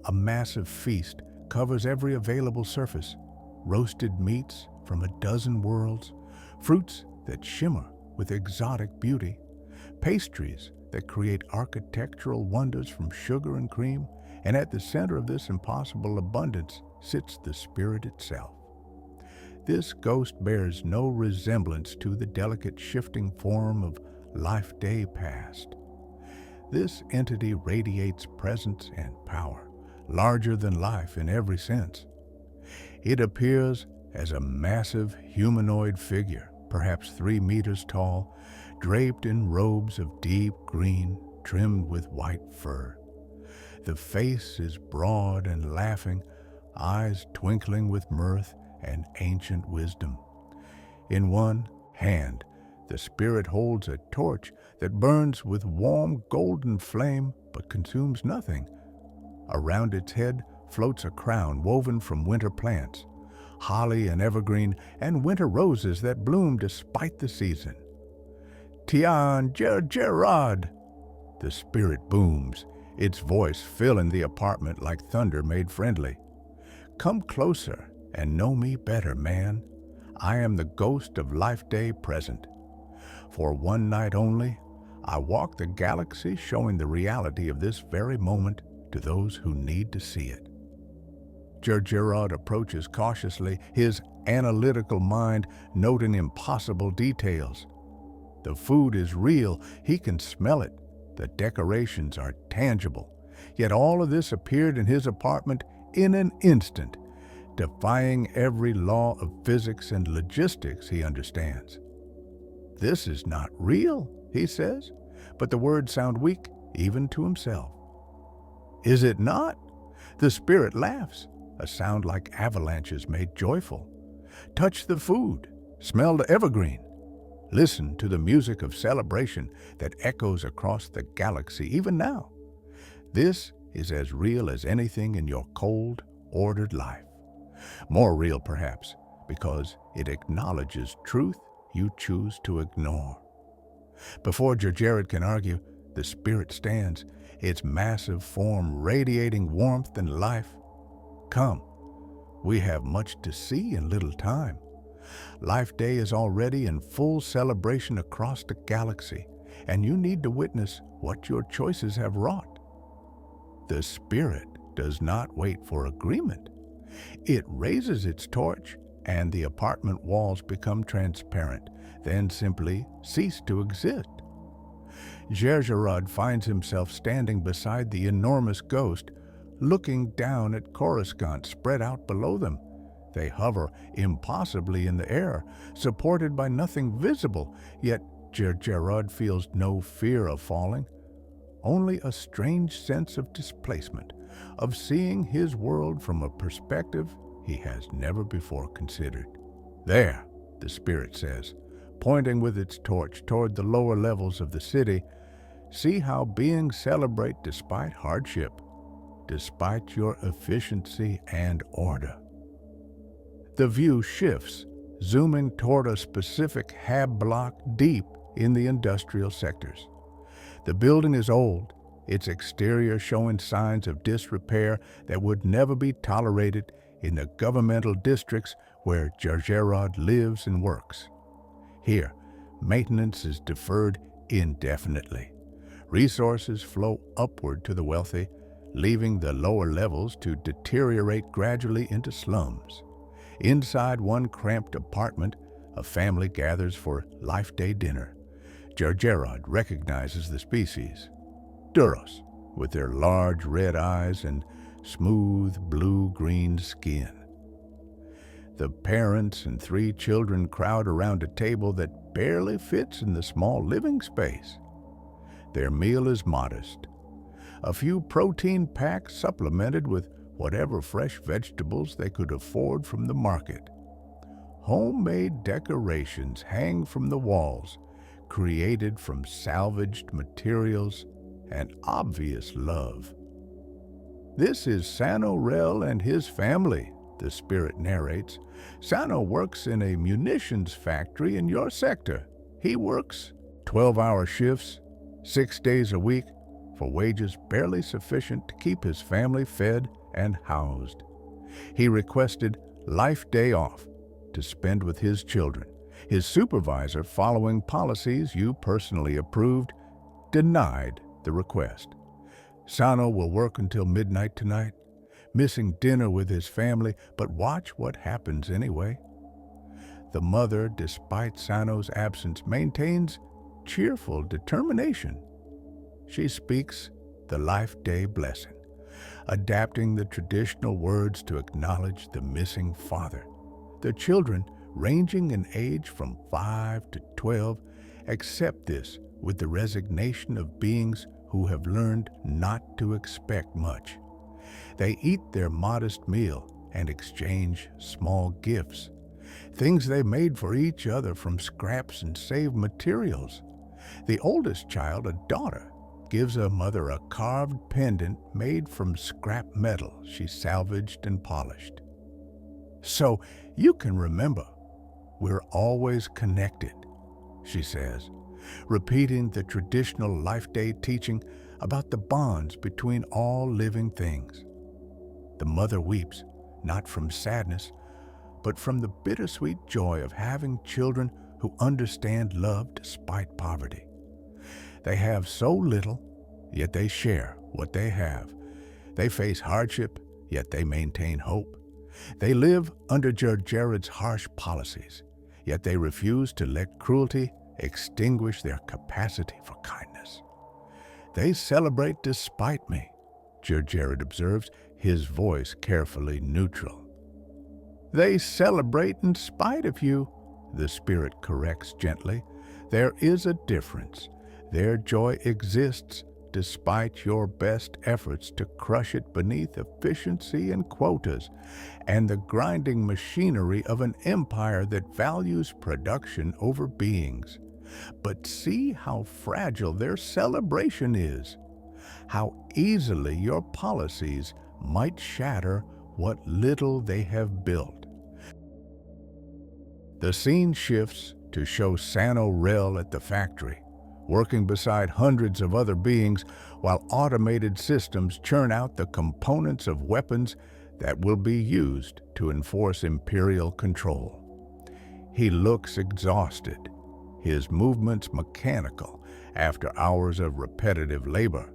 A massive feast covers every available surface. Roasted meats, from a dozen worlds, fruits that shimmer with exotic beauty, pastries that create architectural wonders from sugar and cream, and at the center of this impossible abundance sits the spirit itself. This ghost bears no resemblance to the delicate shifting form of life day past. This entity radiates presence and power, larger than life in every sense. It appears as a massive humanoid figure, perhaps 3 meters tall, draped in robes of deep green, trimmed with white fur. The face is broad and laughing, eyes twinkling with mirth and ancient wisdom. In one hand, the spirit holds a torch that burns with warm golden flame but consumes nothing. Around its head floats a crown woven from winter plants, holly and evergreen, and winter roses that bloom despite the season. Tian Gerard, the spirit booms, its voice filling the apartment like thunder made friendly. Come closer and know me better, man. I am the ghost of life day present. For one night only, I walk the galaxy showing the reality of this very moment to those who need to see it. Gerard approaches cautiously, his analytical mind noting impossible details. The food is real, he can smell it. The decorations are tangible. Yet all of this appeared in his apartment in an instant, defying every law of physics and logistics he understands. This is not real, he says, but the words sound weak even to himself. Is it not? The spirit laughs, a sound like avalanches made joyful. Touch the food, smell the evergreen. Listen to the music of celebration that echoes across the galaxy even now. This is as real as anything in your cold, ordered life. More real, perhaps, because it acknowledges truth you choose to ignore. Before Gerard can argue, the spirit stands, its massive form radiating warmth and life. Come, we have much to see in little time. Life Day is already in full celebration across the galaxy, and you need to witness what your choices have wrought. The spirit does not wait for agreement. It raises its torch, and the apartment walls become transparent, then simply cease to exist. Gerard finds himself standing beside the enormous ghost, looking down at Coruscant spread out below them. They hover impossibly in the air, supported by nothing visible, yet Gerard feels no fear of falling, only a strange sense of displacement, of seeing his world from a perspective he has never before considered. There, the spirit says, pointing with its torch toward the lower levels of the city, see how beings celebrate despite hardship, despite your efficiency and order. The view shifts, zooming toward a specific hab block deep in the industrial sectors. The building is old, its exterior showing signs of disrepair that would never be tolerated in the governmental districts where Gerard lives and works. Here, maintenance is deferred indefinitely. Resources flow upward to the wealthy, leaving the lower levels to deteriorate gradually into slums. Inside one cramped apartment, a family gathers for Life Day dinner. Gerard recognizes the species, Duros, with their large red eyes and smooth blue-green skin. The parents and 3 children crowd around a table that barely fits in the small living space. Their meal is modest. A few protein packs supplemented with whatever fresh vegetables they could afford from the market. Homemade decorations hang from the walls, created from salvaged materials and obvious love. This is Sano Rel and his family, the spirit narrates. Sano works in a munitions factory in your sector. He works 12-hour shifts, 6 days a week, for wages barely sufficient to keep his family fed and housed. He requested Life Day off to spend with his children. His supervisor, following policies you personally approved, denied the request. Sano will work until midnight tonight, missing dinner with his family, but watch what happens anyway. The mother, despite Sano's absence, maintains cheerful determination. She speaks the Life Day blessing, adapting the traditional words to acknowledge the missing father. The children, ranging in age from 5 to 12, accept this with the resignation of beings who have learned not to expect much. They eat their modest meal and exchange small gifts, things they made for each other from scraps and saved materials. The oldest child, a daughter, gives her mother a carved pendant made from scrap metal she salvaged and polished. "So you can remember, we're always connected," she says, repeating the traditional Life Day teaching about the bonds between all living things. The mother weeps, not from sadness, but from the bittersweet joy of having children who understand love despite poverty. They have so little, yet they share what they have. They face hardship, yet they maintain hope. They live under Jared's harsh policies, yet they refuse to let cruelty extinguish their capacity for kindness. They celebrate despite me, Jared observes, his voice carefully neutral. They celebrate in spite of you, the spirit corrects gently. There is a difference. Their joy exists despite your best efforts to crush it beneath efficiency and quotas and the grinding machinery of an empire that values production over beings. But see how fragile their celebration is, how easily your policies might shatter what little they have built. The scene shifts to show Sano Rel at the factory, working beside hundreds of other beings while automated systems churn out the components of weapons that will be used to enforce imperial control. He looks exhausted, his movements mechanical after hours of repetitive labor.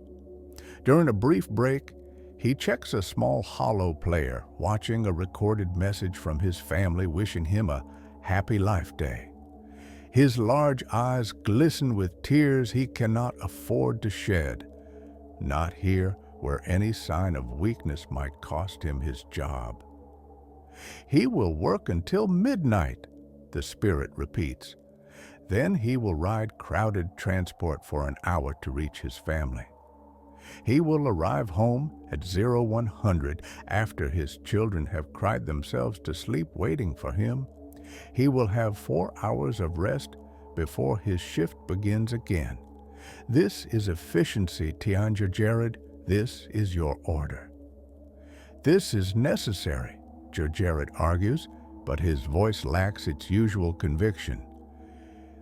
During a brief break, he checks a small hollow player, watching a recorded message from his family wishing him a happy Life Day. His large eyes glisten with tears he cannot afford to shed, not here where any sign of weakness might cost him his job. He will work until midnight, the spirit repeats. Then he will ride crowded transport for an hour to reach his family. He will arrive home at 0100 after his children have cried themselves to sleep waiting for him. He will have 4 hours of rest before his shift begins again. This is efficiency, Jared. This is your order. This is necessary, Jared argues, but his voice lacks its usual conviction.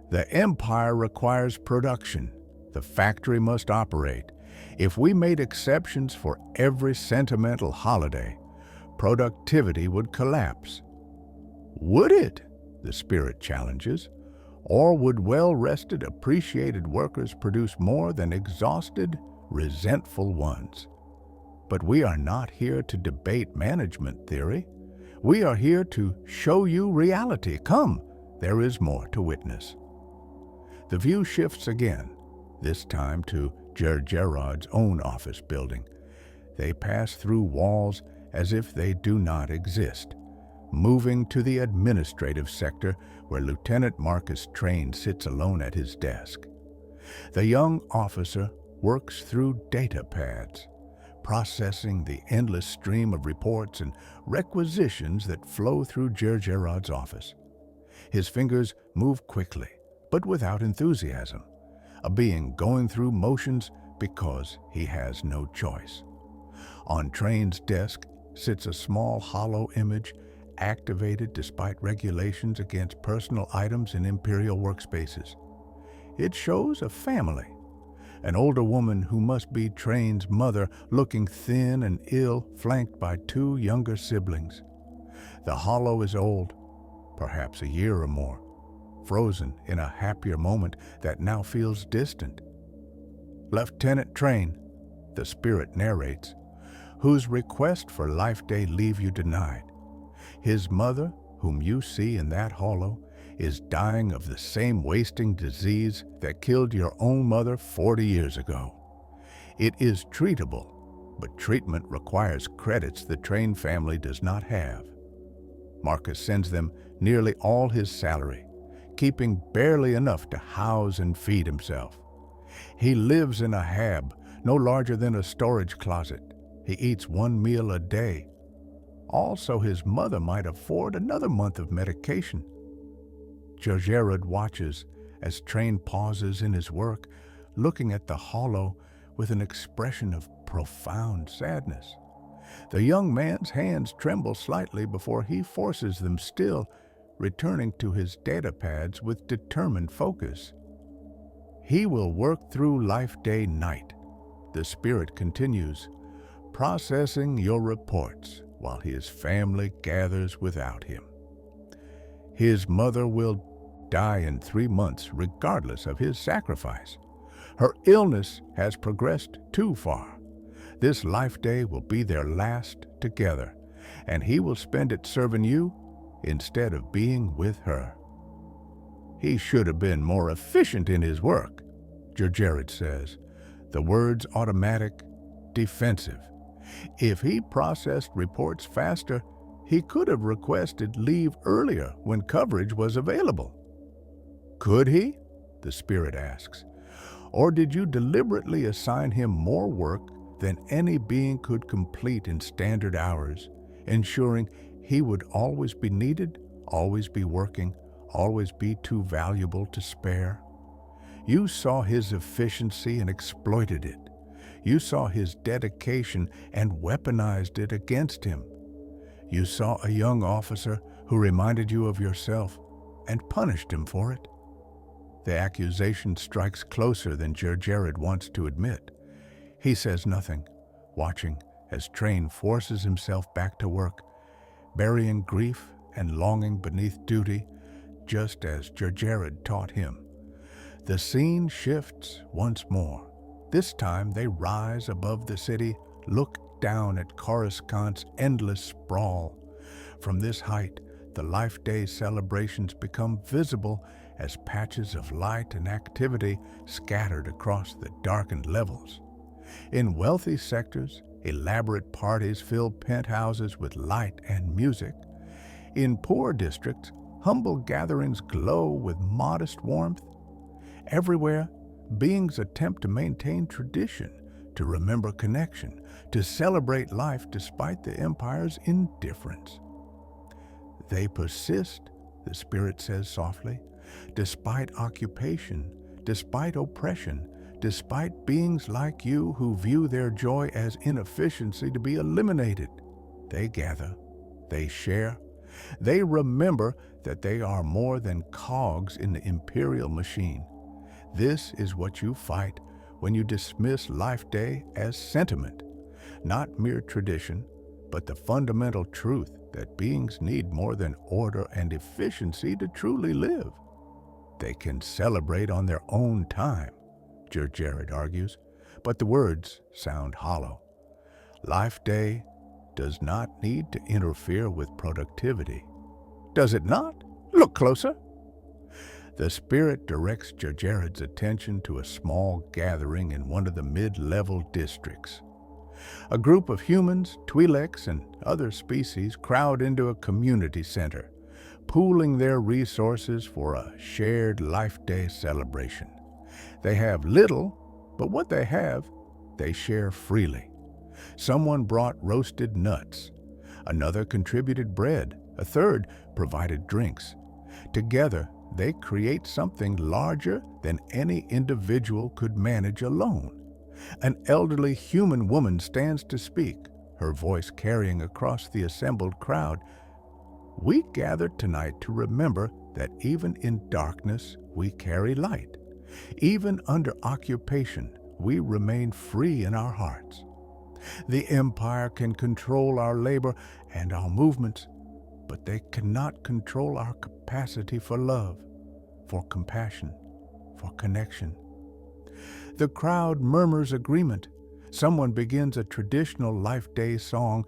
The empire requires production. The factory must operate. If we made exceptions for every sentimental holiday, productivity would collapse. Would it? The spirit challenges. Or would well-rested, appreciated workers produce more than exhausted, resentful ones? But we are not here to debate management theory. We are here to show you reality. Come, there is more to witness. The view shifts again, this time to Jared's own office building. They pass through walls as if they do not exist, moving to the administrative sector where Lieutenant Marcus Train sits alone at his desk. The young officer works through data pads, processing the endless stream of reports and requisitions that flow through Jared's office. His fingers move quickly, but without enthusiasm, a being going through motions because he has no choice. On Train's desk sits a small hollow image activated despite regulations against personal items in Imperial workspaces. It shows a family, an older woman who must be Train's mother, looking thin and ill, flanked by 2 younger siblings. The hollow is old, perhaps a year or more, frozen in a happier moment that now feels distant. Lieutenant Train, the spirit narrates, whose request for Life Day leave you denied. His mother, whom you see in that hollow, is dying of the same wasting disease that killed your own mother 40 years ago. It is treatable, but treatment requires credits the Train family does not have. Marcus sends them nearly all his salary, keeping barely enough to house and feed himself. He lives in a hab no larger than a storage closet. He eats one meal a day. Also, his mother might afford another month of medication. Gergerud watches as Train pauses in his work, looking at the hollow with an expression of profound sadness. The young man's hands tremble slightly before he forces them still, returning to his data pads with determined focus. He will work through Life Day night, the spirit continues, processing your reports while his family gathers without him. His mother will die in 3 months regardless of his sacrifice. Her illness has progressed too far. This Life Day will be their last together, and he will spend it serving you instead of being with her. He should have been more efficient in his work, Gergerud says, the words automatic, defensive. If he processed reports faster, he could have requested leave earlier when coverage was available. Could he? The spirit asks. Or did you deliberately assign him more work than any being could complete in standard hours, ensuring he would always be needed, always be working, always be too valuable to spare? You saw his efficiency and exploited it. You saw his dedication and weaponized it against him. You saw a young officer who reminded you of yourself and punished him for it. The accusation strikes closer than Gergerud wants to admit. He says nothing, watching as Train forces himself back to work, burying grief and longing beneath duty, just as Gergerud taught him. The scene shifts once more. This time they rise above the city, look down at Coruscant's endless sprawl. From this height, the Life Day celebrations become visible as patches of light and activity scattered across the darkened levels. In wealthy sectors, elaborate parties fill penthouses with light and music. In poor districts, humble gatherings glow with modest warmth. Everywhere, beings attempt to maintain tradition, to remember connection, to celebrate life despite the Empire's indifference. They persist, the spirit says softly, despite occupation, despite oppression, despite beings like you who view their joy as inefficiency to be eliminated. They gather, they share, they remember that they are more than cogs in the imperial machine. This is what you fight when you dismiss Life Day as sentiment, not mere tradition, but the fundamental truth that beings need more than order and efficiency to truly live. They can celebrate on their own time, Gergerud argues, but the words sound hollow. Life Day does not need to interfere with productivity. Does it not? Look closer. The spirit directs Gergerud's attention to a small gathering in one of the mid-level districts. A group of humans, Twi'leks, and other species crowd into a community center, pooling their resources for a shared Life Day celebration. They have little, but what they have, they share freely. Someone brought roasted nuts. Another contributed bread. A third provided drinks. Together, they create something larger than any individual could manage alone. An elderly human woman stands to speak, her voice carrying across the assembled crowd. We gather tonight to remember that even in darkness, we carry light. Even under occupation, we remain free in our hearts. The Empire can control our labor and our movements, but they cannot control our capacity for love, for compassion, for connection. The crowd murmurs agreement. Someone begins a traditional Life Day song,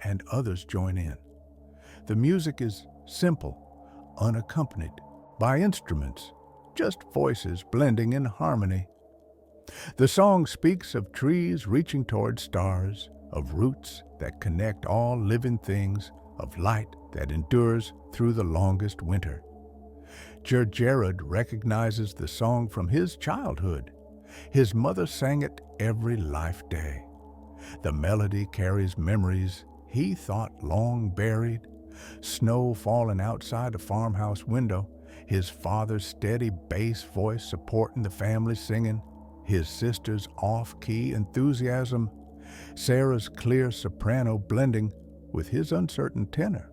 and others join in. The music is simple, unaccompanied by instruments, just voices blending in harmony. The song speaks of trees reaching toward stars, of roots that connect all living things, of light that endures through the longest winter. Gerard recognizes the song from his childhood. His mother sang it every Life Day. The melody carries memories he thought long buried. Snow falling outside a farmhouse window, his father's steady bass voice supporting the family singing, his sister's off-key enthusiasm, Sarah's clear soprano blending with his uncertain tenor.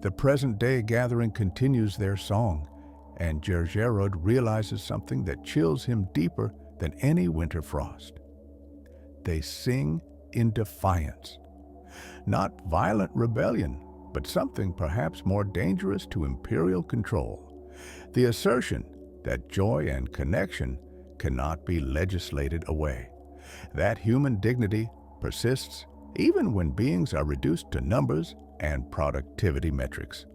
The present-day gathering continues their song, and Gerard realizes something that chills him deeper than any winter frost. They sing in defiance. Not violent rebellion, but something perhaps more dangerous to imperial control. The assertion that joy and connection cannot be legislated away. That human dignity persists even when beings are reduced to numbers and productivity metrics.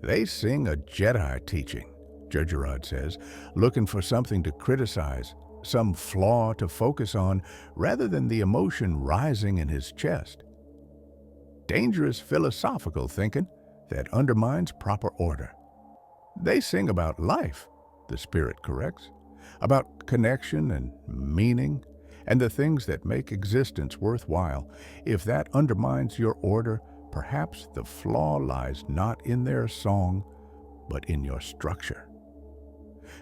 They sing a Jedi teaching, Gerard says, looking for something to criticize, some flaw to focus on, rather than the emotion rising in his chest. Dangerous philosophical thinking that undermines proper order. They sing about life, the spirit corrects, about connection and meaning, and the things that make existence worthwhile. If that undermines your order, perhaps the flaw lies not in their song, but in your structure.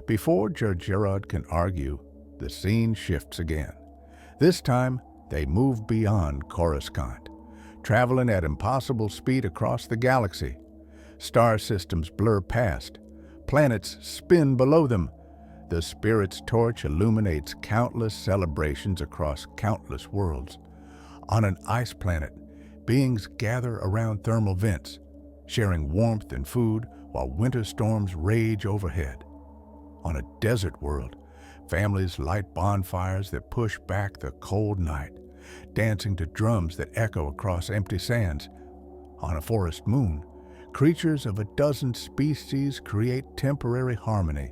Before Gerard can argue, the scene shifts again. This time, they move beyond Coruscant, traveling at impossible speed across the galaxy. Star systems blur past. Planets spin below them. The Spirit's torch illuminates countless celebrations across countless worlds. On an ice planet, beings gather around thermal vents, sharing warmth and food while winter storms rage overhead. On a desert world, families light bonfires that push back the cold night, dancing to drums that echo across empty sands. On a forest moon, creatures of a dozen species create temporary harmony,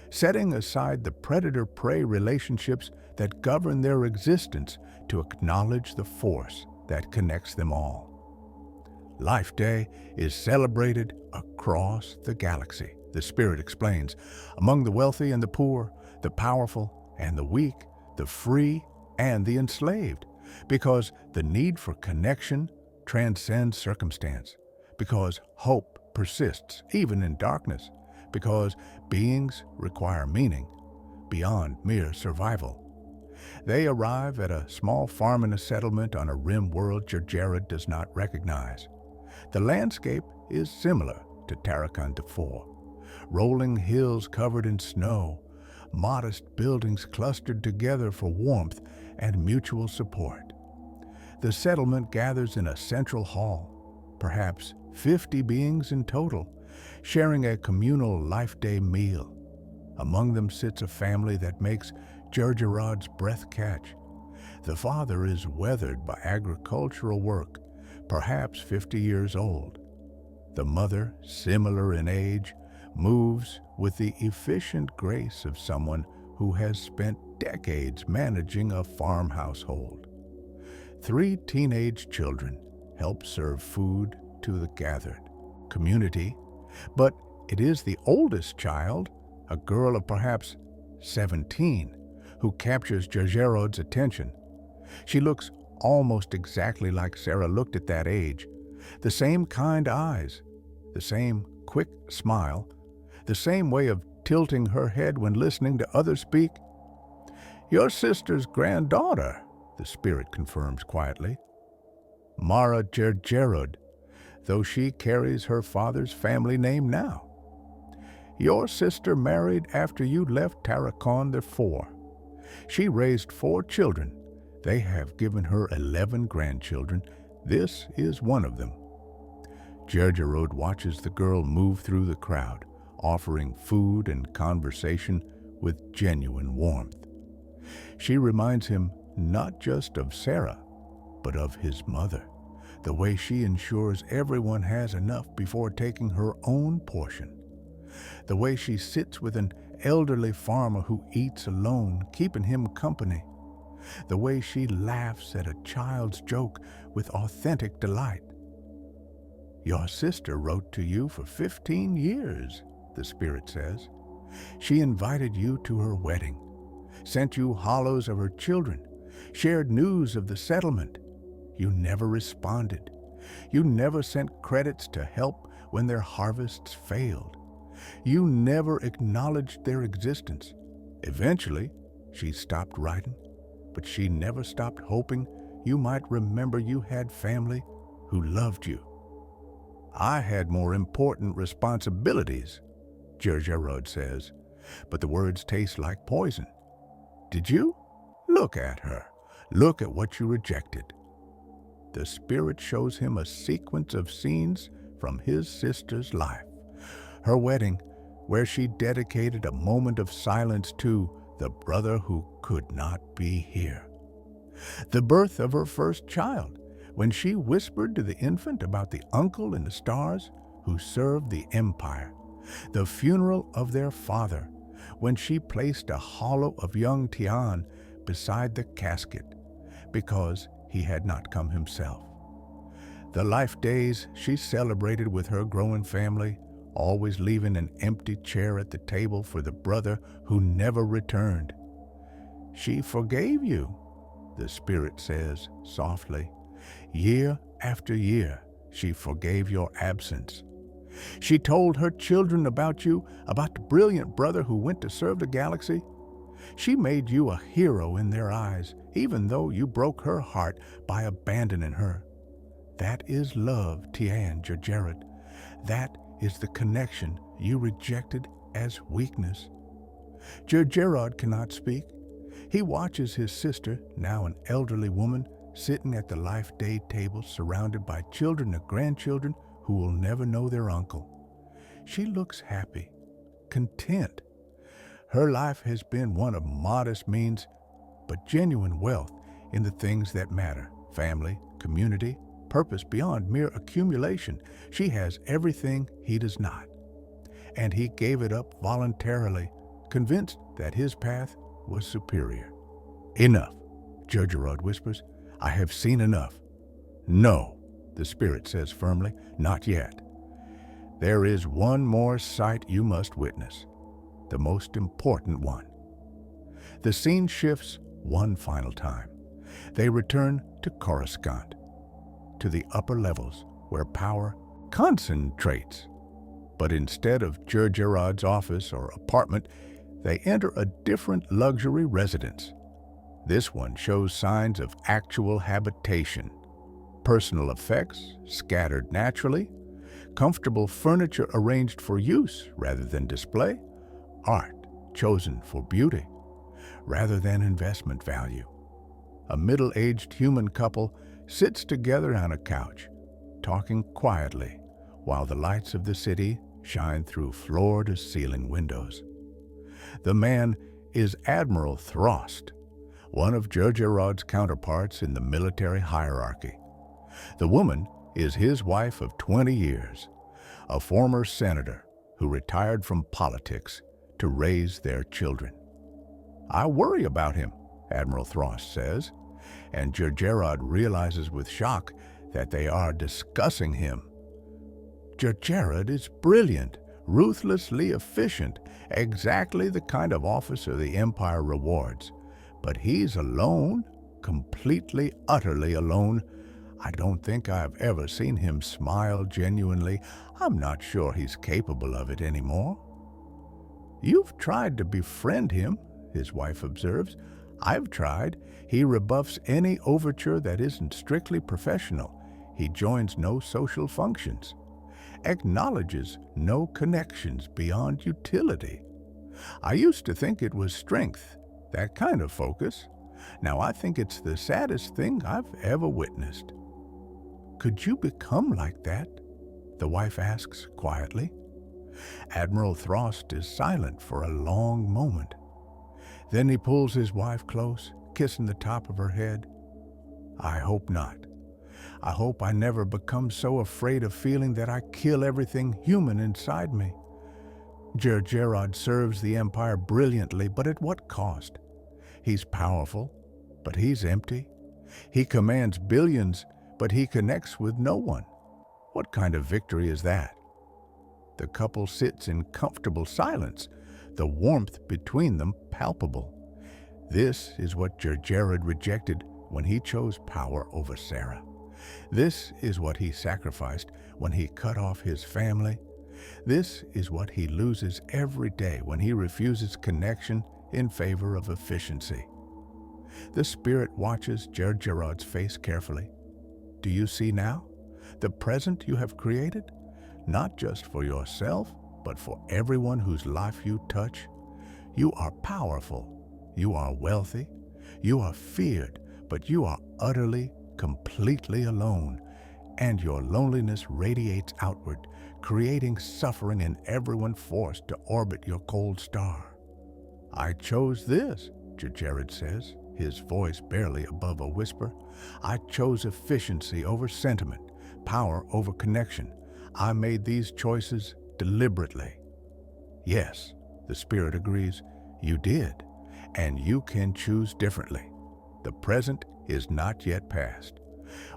setting aside the predator-prey relationships that govern their existence to acknowledge the force that connects them all. Life Day is celebrated across the galaxy, the Spirit explains, among the wealthy and the poor, the powerful and the weak, the free and the enslaved, because the need for connection transcends circumstance, because hope persists even in darkness, because beings require meaning beyond mere survival. They arrive at a small farm in a settlement on a rim world Gerard does not recognize. The landscape is similar to Tarakan IV. Rolling hills covered in snow, modest buildings clustered together for warmth and mutual support. The settlement gathers in a central hall, perhaps 50 beings in total, sharing a communal Life Day meal. Among them sits a family that makes Gerard's breath catch. The father is weathered by agricultural work, perhaps 50 years old. The mother, similar in age, moves with the efficient grace of someone who has spent decades managing a farm household. 3 teenage children help serve food to the gathered community, but it is the oldest child, a girl of perhaps 17, who captures Gerard's attention. She looks almost exactly like Sarah looked at that age. The same kind eyes, the same quick smile, the same way of tilting her head when listening to others speak. "Your sister's granddaughter," the Spirit confirms quietly. Mara Gerard, though she carries her father's family name now. "Your sister married after you left Tarakan IV. She raised 4 children. They have given her 11 grandchildren. This is one of them." Gergerode watches the girl move through the crowd, offering food and conversation with genuine warmth. She reminds him not just of Sarah, but of his mother, the way she ensures everyone has enough before taking her own portion, the way she sits with an elderly farmer who eats alone, keeping him company, the way she laughs at a child's joke with authentic delight. Your sister wrote to you for 15 years, the spirit says. She invited you to her wedding, sent you hollows of her children, shared news of the settlement. You never responded. You never sent credits to help when their harvests failed. You never acknowledged their existence. Eventually, she stopped writing, but she never stopped hoping you might remember you had family who loved you. I had more important responsibilities, Gergerode says, but the words taste like poison. Did you? Look at her. Look at what you rejected. The spirit shows him a sequence of scenes from his sister's life. Her wedding, where she dedicated a moment of silence to the brother who could not be here. The birth of her first child, when she whispered to the infant about the uncle in the stars who served the empire. The funeral of their father, when she placed a hollow of young Tian beside the casket because he had not come himself. The life days she celebrated with her growing family, always leaving an empty chair at the table for the brother who never returned. She forgave you, the spirit says softly. Year after year, she forgave your absence. She told her children about you, about the brilliant brother who went to serve the galaxy. She made you a hero in their eyes, even though you broke her heart by abandoning her. That is love, Tian Gergerode. That is the connection you rejected as weakness. Gergerode cannot speak. He watches his sister, now an elderly woman, sitting at the life day table surrounded by children and grandchildren who will never know their uncle. She looks happy, content. Her life has been one of modest means, but genuine wealth in the things that matter: family, community, purpose beyond mere accumulation. She has everything he does not. And he gave it up voluntarily, convinced that his path was superior. Enough, Gergerode whispers. I have seen enough. No, the spirit says firmly, not yet. There is one more sight you must witness, the most important one. The scene shifts one final time. They return to Coruscant, to the upper levels where power concentrates. But instead of Gergerode's office or apartment, they enter a different luxury residence. This one shows signs of actual habitation. Personal effects scattered naturally, comfortable furniture arranged for use rather than display, art chosen for beauty rather than investment value. A middle-aged human couple sits together on a couch, talking quietly while the lights of the city shine through floor-to-ceiling windows. The man is Admiral Throst, one of Gergerode's counterparts in the military hierarchy. The woman is his wife of 20 years, a former senator who retired from politics to raise their children. I worry about him, Admiral Throst says, and Gergerode realizes with shock that they are discussing him. Gergerode is brilliant, ruthlessly efficient, exactly the kind of officer the Empire rewards. But he's alone, completely, utterly alone. I don't think I've ever seen him smile genuinely. I'm not sure he's capable of it anymore. You've tried to befriend him, his wife observes. I've tried. He rebuffs any overture that isn't strictly professional. He joins no social functions, acknowledges no connections beyond utility. I used to think it was strength, that kind of focus. Now I think it's the saddest thing I've ever witnessed. Could you become like that? the wife asks quietly. Admiral Throst is silent for a long moment. Then he pulls his wife close, kissing the top of her head. I hope not. I hope I never become so afraid of feeling that I kill everything human inside me. Gergerod serves the Empire brilliantly, but at what cost? He's powerful, but he's empty. He commands billions, but he connects with no one. What kind of victory is that? The couple sits in comfortable silence, the warmth between them palpable. This is what Gergerod rejected when he chose power over Sarah. This is what he sacrificed when he cut off his family. This is what he loses every day when he refuses connection in favor of efficiency. The spirit watches Gergerod's face carefully. Do you see now the present you have created? Not just for yourself, but for everyone whose life you touch. You are powerful. You are wealthy. You are feared, but you are utterly, completely alone. And your loneliness radiates outward, creating suffering in everyone forced to orbit your cold star. I chose this, Gergerod says, his voice barely above a whisper. I chose efficiency over sentiment, power over connection. I made these choices deliberately. Yes, the spirit agrees, you did, and you can choose differently. The present is not yet past.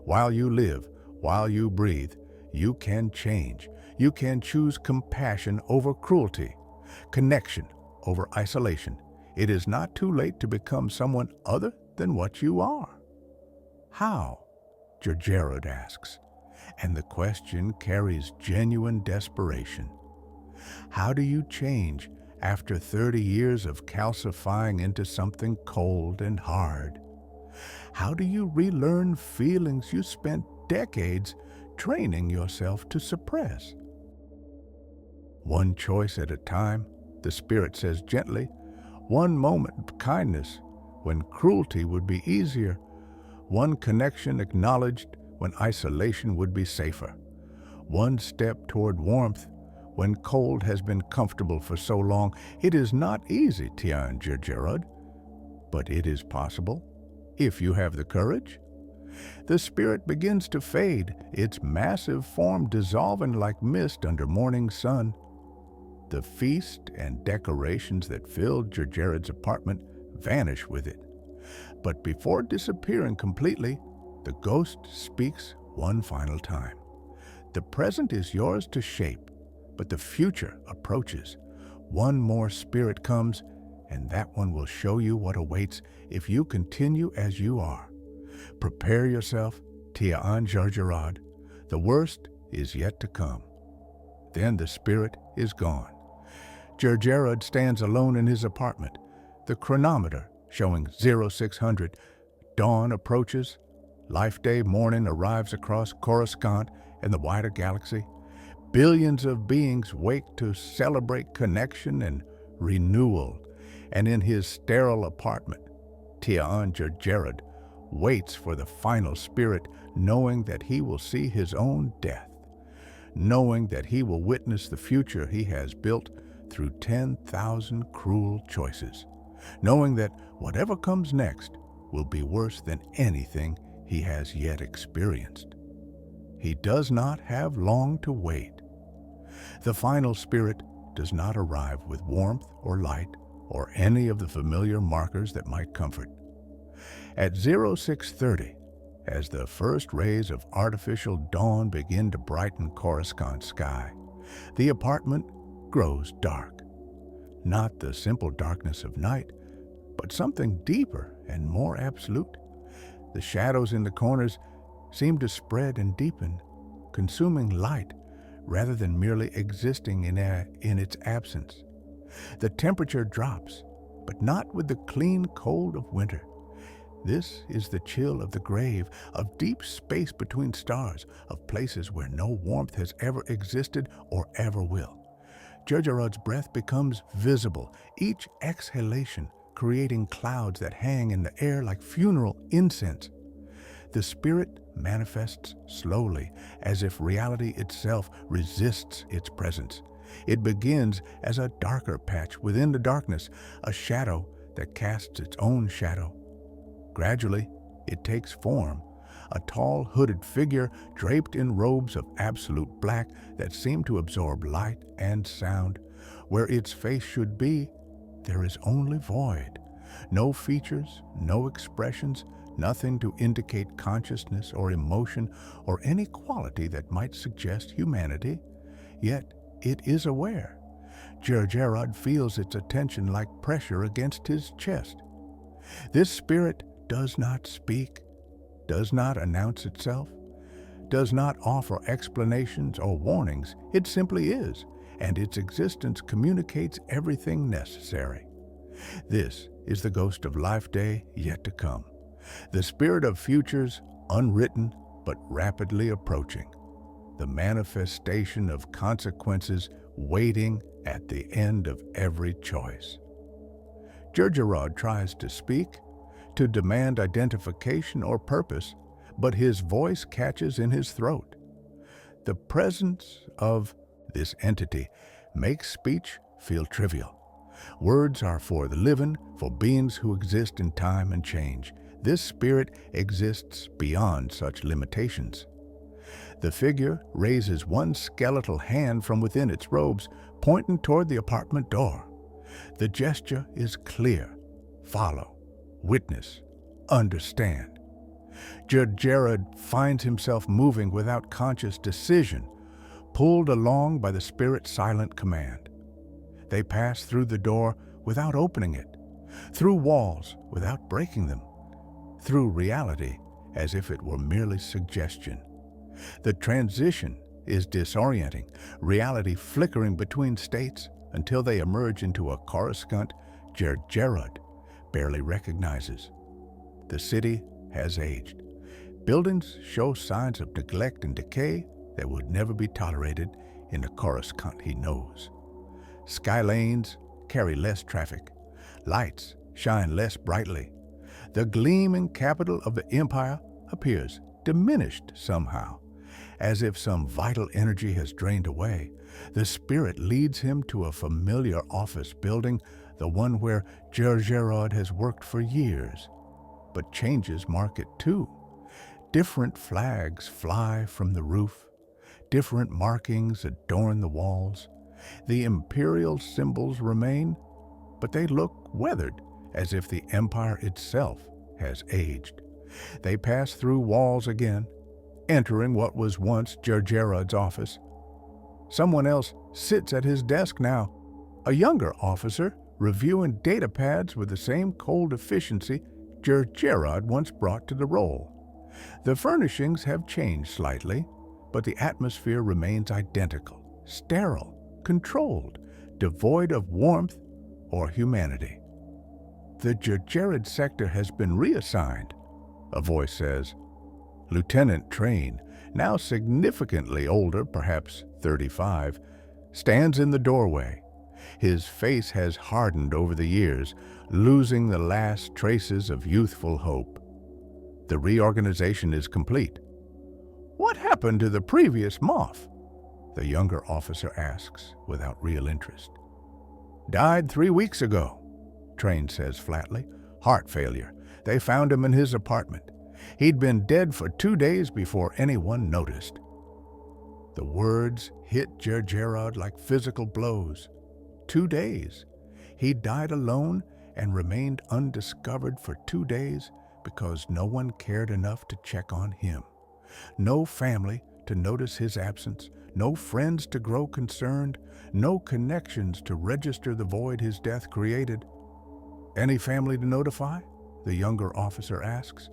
While you live, while you breathe, you can change. You can choose compassion over cruelty, connection over isolation. It is not too late to become someone other than what you are. How? Gergerod asks, and the question carries genuine desperation. How do you change after 30 years of calcifying into something cold and hard? How do you relearn feelings you spent decades training yourself to suppress? One choice at a time, the spirit says gently. One moment of kindness when cruelty would be easier. One connection acknowledged when isolation would be safer. One step toward warmth when cold has been comfortable for so long. It is not easy, Tian Gergerod, but it is possible if you have the courage. The spirit begins to fade, its massive form dissolving like mist under morning sun. The feast and decorations that filled Gergerod's apartment vanish with it. But before disappearing completely, the ghost speaks one final time. The present is yours to shape, but the future approaches. One more spirit comes, and that one will show you what awaits if you continue as you are. Prepare yourself, Tian Gergerod. The worst is yet to come. Then the spirit is gone. Gergerod stands alone in his apartment, the chronometer showing 0600. Dawn approaches. Life Day morning arrives across Coruscant and the wider galaxy. Billions of beings wake to celebrate connection and renewal. And in his sterile apartment, Tian Gergerod waits for the final spirit, knowing that he will see his own death, knowing that he will witness the future he has built through 10,000 cruel choices, knowing that whatever comes next will be worse than anything he has yet experienced. He does not have long to wait. The final spirit does not arrive with warmth or light or any of the familiar markers that might comfort. At 0630, as the first rays of artificial dawn begin to brighten Coruscant's sky, the apartment grows dark. Not the simple darkness of night, but something deeper and more absolute. The shadows in the corners seem to spread and deepen, consuming light rather than merely existing in its absence. The temperature drops, but not with the clean cold of winter. This is the chill of the grave, of deep space between stars, of places where no warmth has ever existed or ever will. Gergerod's breath becomes visible, each exhalation creating clouds that hang in the air like funeral incense. The spirit manifests slowly, as if reality itself resists its presence. It begins as a darker patch within the darkness, a shadow that casts its own shadow. Gradually, it takes form, a tall, hooded figure draped in robes of absolute black that seem to absorb light and sound. Where its face should be, there is only void. No features, no expressions, nothing to indicate consciousness or emotion or any quality that might suggest humanity. Yet it is aware. Gergerod feels its attention like pressure against his chest. This spirit does not speak, does not announce itself, does not offer explanations or warnings. It simply is, and its existence communicates everything necessary. This is the ghost of life day yet to come, the spirit of futures unwritten but rapidly approaching, the manifestation of consequences waiting at the end of every choice. Gergerod tries to speak, to demand identification or purpose, but his voice catches in his throat. The presence of this entity makes speech feel trivial. Words are for the living, for beings who exist in time and change. This spirit exists beyond such limitations. The figure raises one skeletal hand from within its robes, pointing toward the apartment door. The gesture is clear. Follow, witness, understand. Gergerod finds himself moving without conscious decision, pulled along by the spirit's silent command. They pass through the door without opening it, through walls without breaking them, through reality as if it were merely suggestion. The transition is disorienting, reality flickering between states until they emerge into a coruscant Gergerod barely recognizes. The city has aged. Buildings show signs of neglect and decay that would never be tolerated in a coruscant he knows. Sky lanes carry less traffic. Lights shine less brightly. The gleaming capital of the empire appears diminished somehow, as if some vital energy has drained away. The spirit leads him to a familiar office building, the one where Gergerod has worked for years. But changes mark it too. Different flags fly from the roof. Different markings adorn the walls. The imperial symbols remain, but they look weathered, as if the empire itself has aged. They pass through walls again, entering what was once Gergerod's office. Someone else sits at his desk now, a younger officer reviewing data pads with the same cold efficiency Gergerod once brought to the role. The furnishings have changed slightly, but the atmosphere remains identical, sterile, controlled, devoid of warmth or humanity. The Gergerod sector has been reassigned, a voice says. Lieutenant Train, now significantly older, perhaps 35, stands in the doorway. His face has hardened over the years, losing the last traces of youthful hope. The reorganization is complete. What happened to the previous Moff? The younger officer asks, without real interest. Died 3 weeks ago, Train says flatly. Heart failure. They found him in his apartment. He'd been dead for 2 days before anyone noticed. The words hit Gergerod like physical blows. 2 days. He died alone and remained undiscovered for 2 days because no one cared enough to check on him. No family to notice his absence, no friends to grow concerned, no connections to register the void his death created. Any family to notify? The younger officer asks.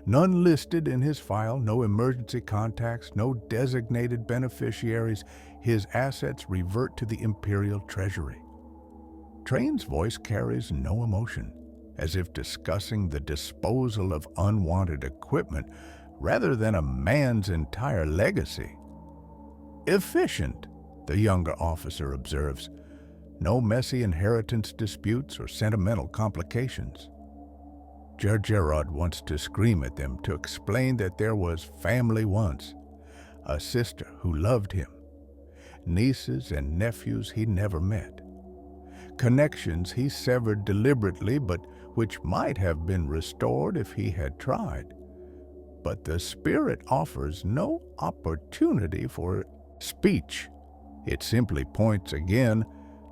None listed in his file, no emergency contacts, no designated beneficiaries. His assets revert to the Imperial Treasury. Train's voice carries no emotion, as if discussing the disposal of unwanted equipment rather than a man's entire legacy. Efficient, the younger officer observes. No messy inheritance disputes or sentimental complications. Gergerod wants to scream at them to explain that there was family once, a sister who loved him, nieces and nephews he never met, connections he severed deliberately but which might have been restored if he had tried. But the spirit offers no opportunity for speech. It simply points again,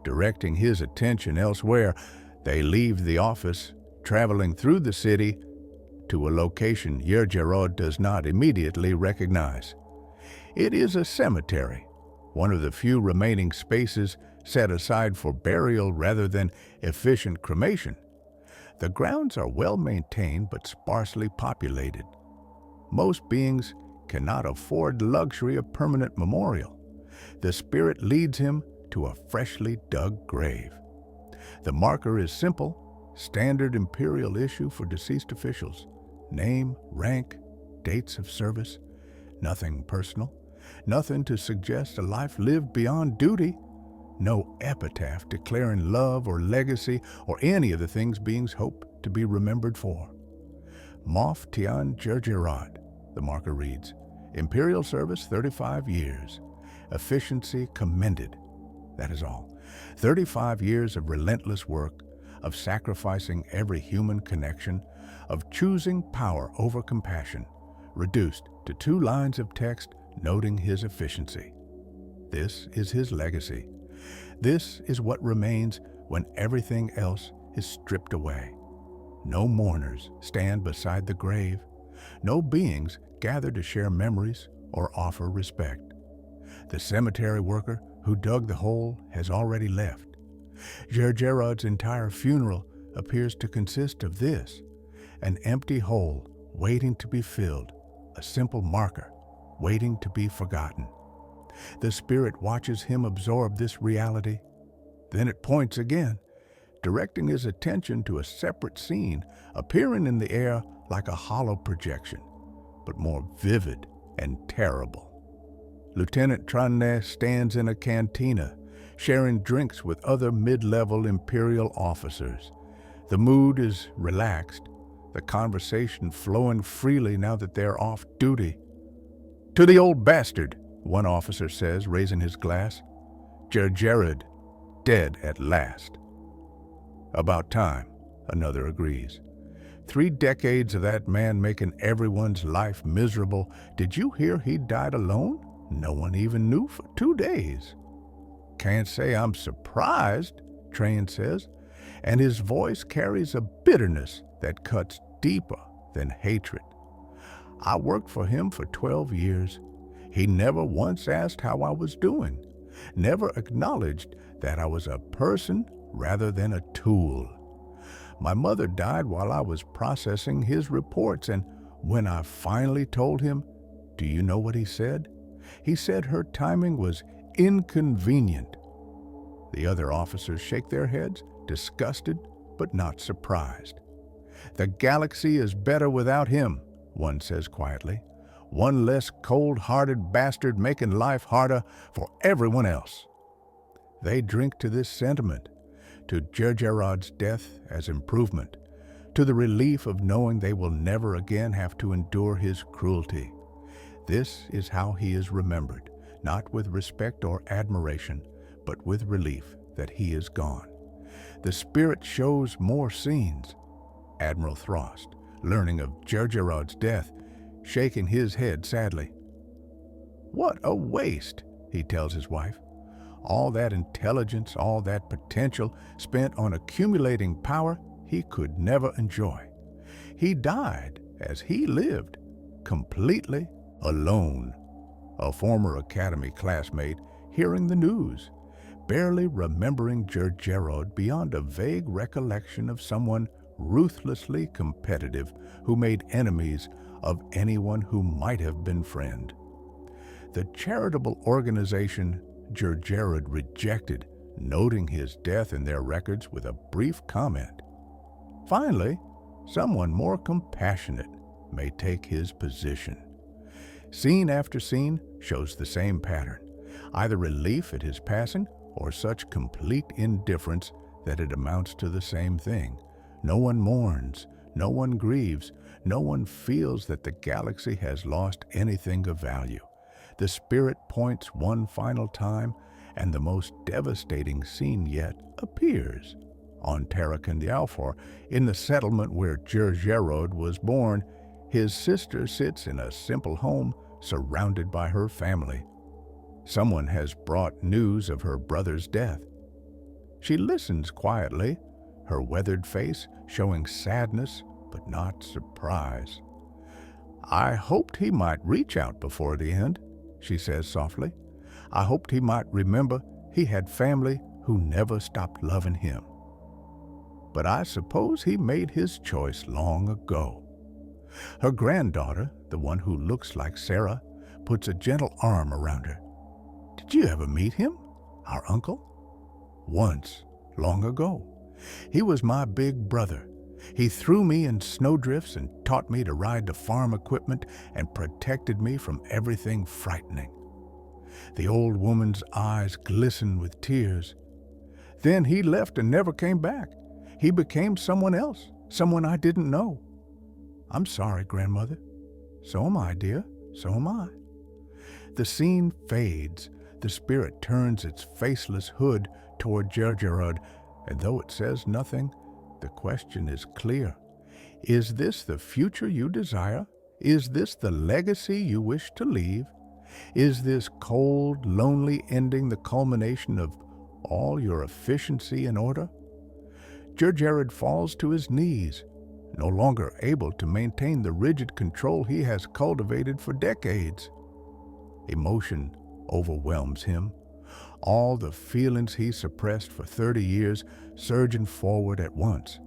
directing his attention elsewhere. They leave the office, traveling through the city to a location Gergerod does not immediately recognize. It is a cemetery, one of the few remaining spaces set aside for burial rather than efficient cremation. The grounds are well maintained but sparsely populated. Most beings cannot afford the luxury of permanent memorial. The spirit leads him to a freshly dug grave. The marker is simple, standard imperial issue for deceased officials. Name, rank, dates of service. Nothing personal. Nothing to suggest a life lived beyond duty. No epitaph declaring love or legacy or any of the things beings hope to be remembered for. Moff Tian Gergerod, the marker reads. Imperial service 35 years. Efficiency commended. That is all. 35 years of relentless work, of sacrificing every human connection, of choosing power over compassion, reduced to 2 lines of text noting his efficiency. This is his legacy. This is what remains when everything else is stripped away. No mourners stand beside the grave. No beings gather to share memories or offer respect. The cemetery worker who dug the hole has already left. Gergerod's entire funeral appears to consist of this, an empty hole waiting to be filled, a simple marker waiting to be forgotten. The spirit watches him absorb this reality. Then it points again, directing his attention to a separate scene appearing in the air like a hollow projection, but more vivid and terrible. Lieutenant Tranne stands in a cantina, sharing drinks with other mid-level Imperial officers. The mood is relaxed, the conversation flowing freely now that they're off duty. "To the old bastard," one officer says, raising his glass. "Gergerod, dead at last." "About time," another agrees. 3 decades of that man making everyone's life miserable. Did you hear he died alone? No one even knew for 2 days. "Can't say I'm surprised," Train says, and his voice carries a bitterness that cuts deeper than hatred. "I worked for him for 12 years. He never once asked how I was doing, never acknowledged that I was a person rather than a tool. My mother died while I was processing his reports, and when I finally told him, do you know what he said? He said her timing was inconvenient." The other officers shake their heads, disgusted but not surprised. "The galaxy is better without him," one says quietly. "One less cold-hearted bastard making life harder for everyone else." They drink to this sentiment, to Gergerod's death as improvement, to the relief of knowing they will never again have to endure his cruelty. This is how he is remembered, not with respect or admiration, but with relief that he is gone. The spirit shows more scenes. Admiral Throst, learning of Gergerod's death, shaking his head sadly. "What a waste," he tells his wife. "All that intelligence, all that potential spent on accumulating power he could never enjoy. He died as he lived, completely alone." A former Academy classmate hearing the news, barely remembering Gergerod beyond a vague recollection of someone ruthlessly competitive who made enemies of anyone who might have been friend. The charitable organization Gergerod rejected, noting his death in their records with a brief comment. Finally, someone more compassionate may take his position. Scene after scene shows the same pattern, either relief at his passing or such complete indifference that it amounts to the same thing. No one mourns, No one grieves. No one feels that the galaxy has lost anything of value. The spirit points one final time, and the most devastating scene yet appears. On Terrakan the Alfor, in the settlement where Gergerod was born, his sister sits in a simple home surrounded by her family. Someone has brought news of her brother's death. She listens quietly, her weathered face showing sadness but not surprise. "I hoped he might reach out before the end," she says softly. "I hoped he might remember he had family who never stopped loving him. But I suppose he made his choice long ago." Her granddaughter, the one who looks like Sarah, puts a gentle arm around her. "Did you ever meet him, our uncle?" "Once, long ago. He was my big brother. He threw me in snowdrifts and taught me to ride the farm equipment and protected me from everything frightening." The old woman's eyes glisten with tears. "Then he left and never came back. He became someone else, someone I didn't know." "I'm sorry, grandmother." "So am I, dear, so am I." The scene fades. The spirit turns its faceless hood toward Gergerod, and though it says nothing, the question is clear. Is this the future you desire? Is this the legacy you wish to leave? Is this cold, lonely ending the culmination of all your efficiency and order? Gergerod falls to his knees, no longer able to maintain the rigid control he has cultivated for decades. Emotion overwhelms him. All the feelings he suppressed for 30 years surging forward at once.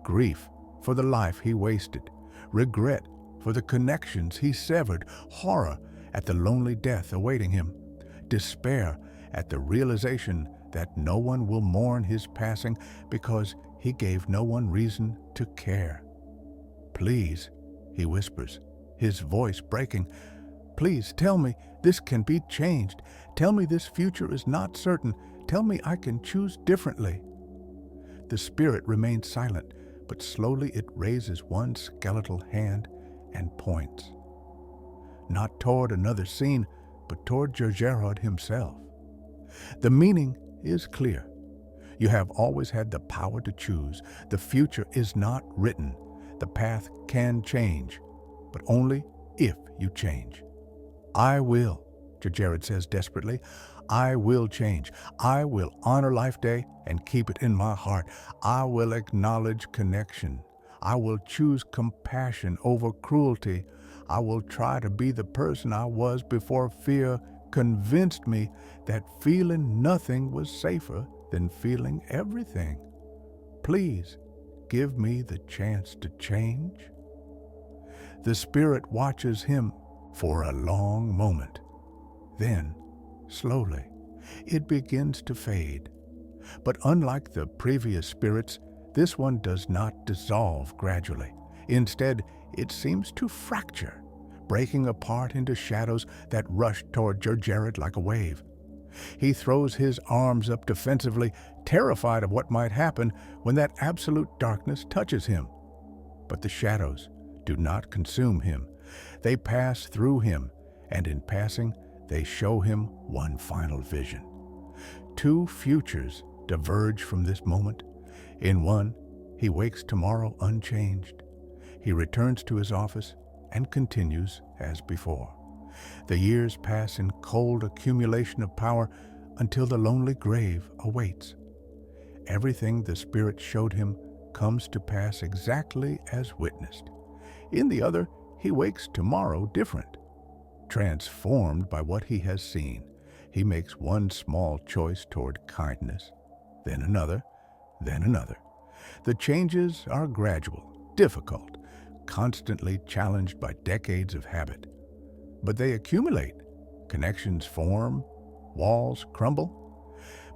Grief for the life he wasted, regret for the connections he severed, horror at the lonely death awaiting him, despair at the realization that no one will mourn his passing because he gave no one reason to care. "Please," he whispers, his voice breaking, "please tell me this can be changed. Tell me this future is not certain. Tell me I can choose differently." The spirit remains silent, but slowly it raises one skeletal hand and points. Not toward another scene, but toward Gergerod himself. The meaning is clear. You have always had the power to choose. The future is not written. The path can change, but only if you change. "I will," Gergerod says desperately. "I will change. I will honor Life Day and keep it in my heart. I will acknowledge connection. I will choose compassion over cruelty. I will try to be the person I was before fear convinced me that feeling nothing was safer than feeling everything. Please give me the chance to change." The spirit watches him for a long moment. Then, slowly, it begins to fade. But unlike the previous spirits, this one does not dissolve gradually. Instead, it seems to fracture, breaking apart into shadows that rush toward Gergerod like a wave. He throws his arms up defensively, terrified of what might happen when that absolute darkness touches him. But the shadows do not consume him. They pass through him, and in passing, they show him one final vision. Two futures diverge from this moment. In one, he wakes tomorrow unchanged. He returns to his office and continues as before. The years pass in cold accumulation of power until the lonely grave awaits. Everything the spirit showed him comes to pass exactly as witnessed. In the other, he wakes tomorrow different. Transformed by what he has seen, he makes one small choice toward kindness, then another, then another. The changes are gradual, difficult, constantly challenged by decades of habit. But they accumulate. Connections form, walls crumble.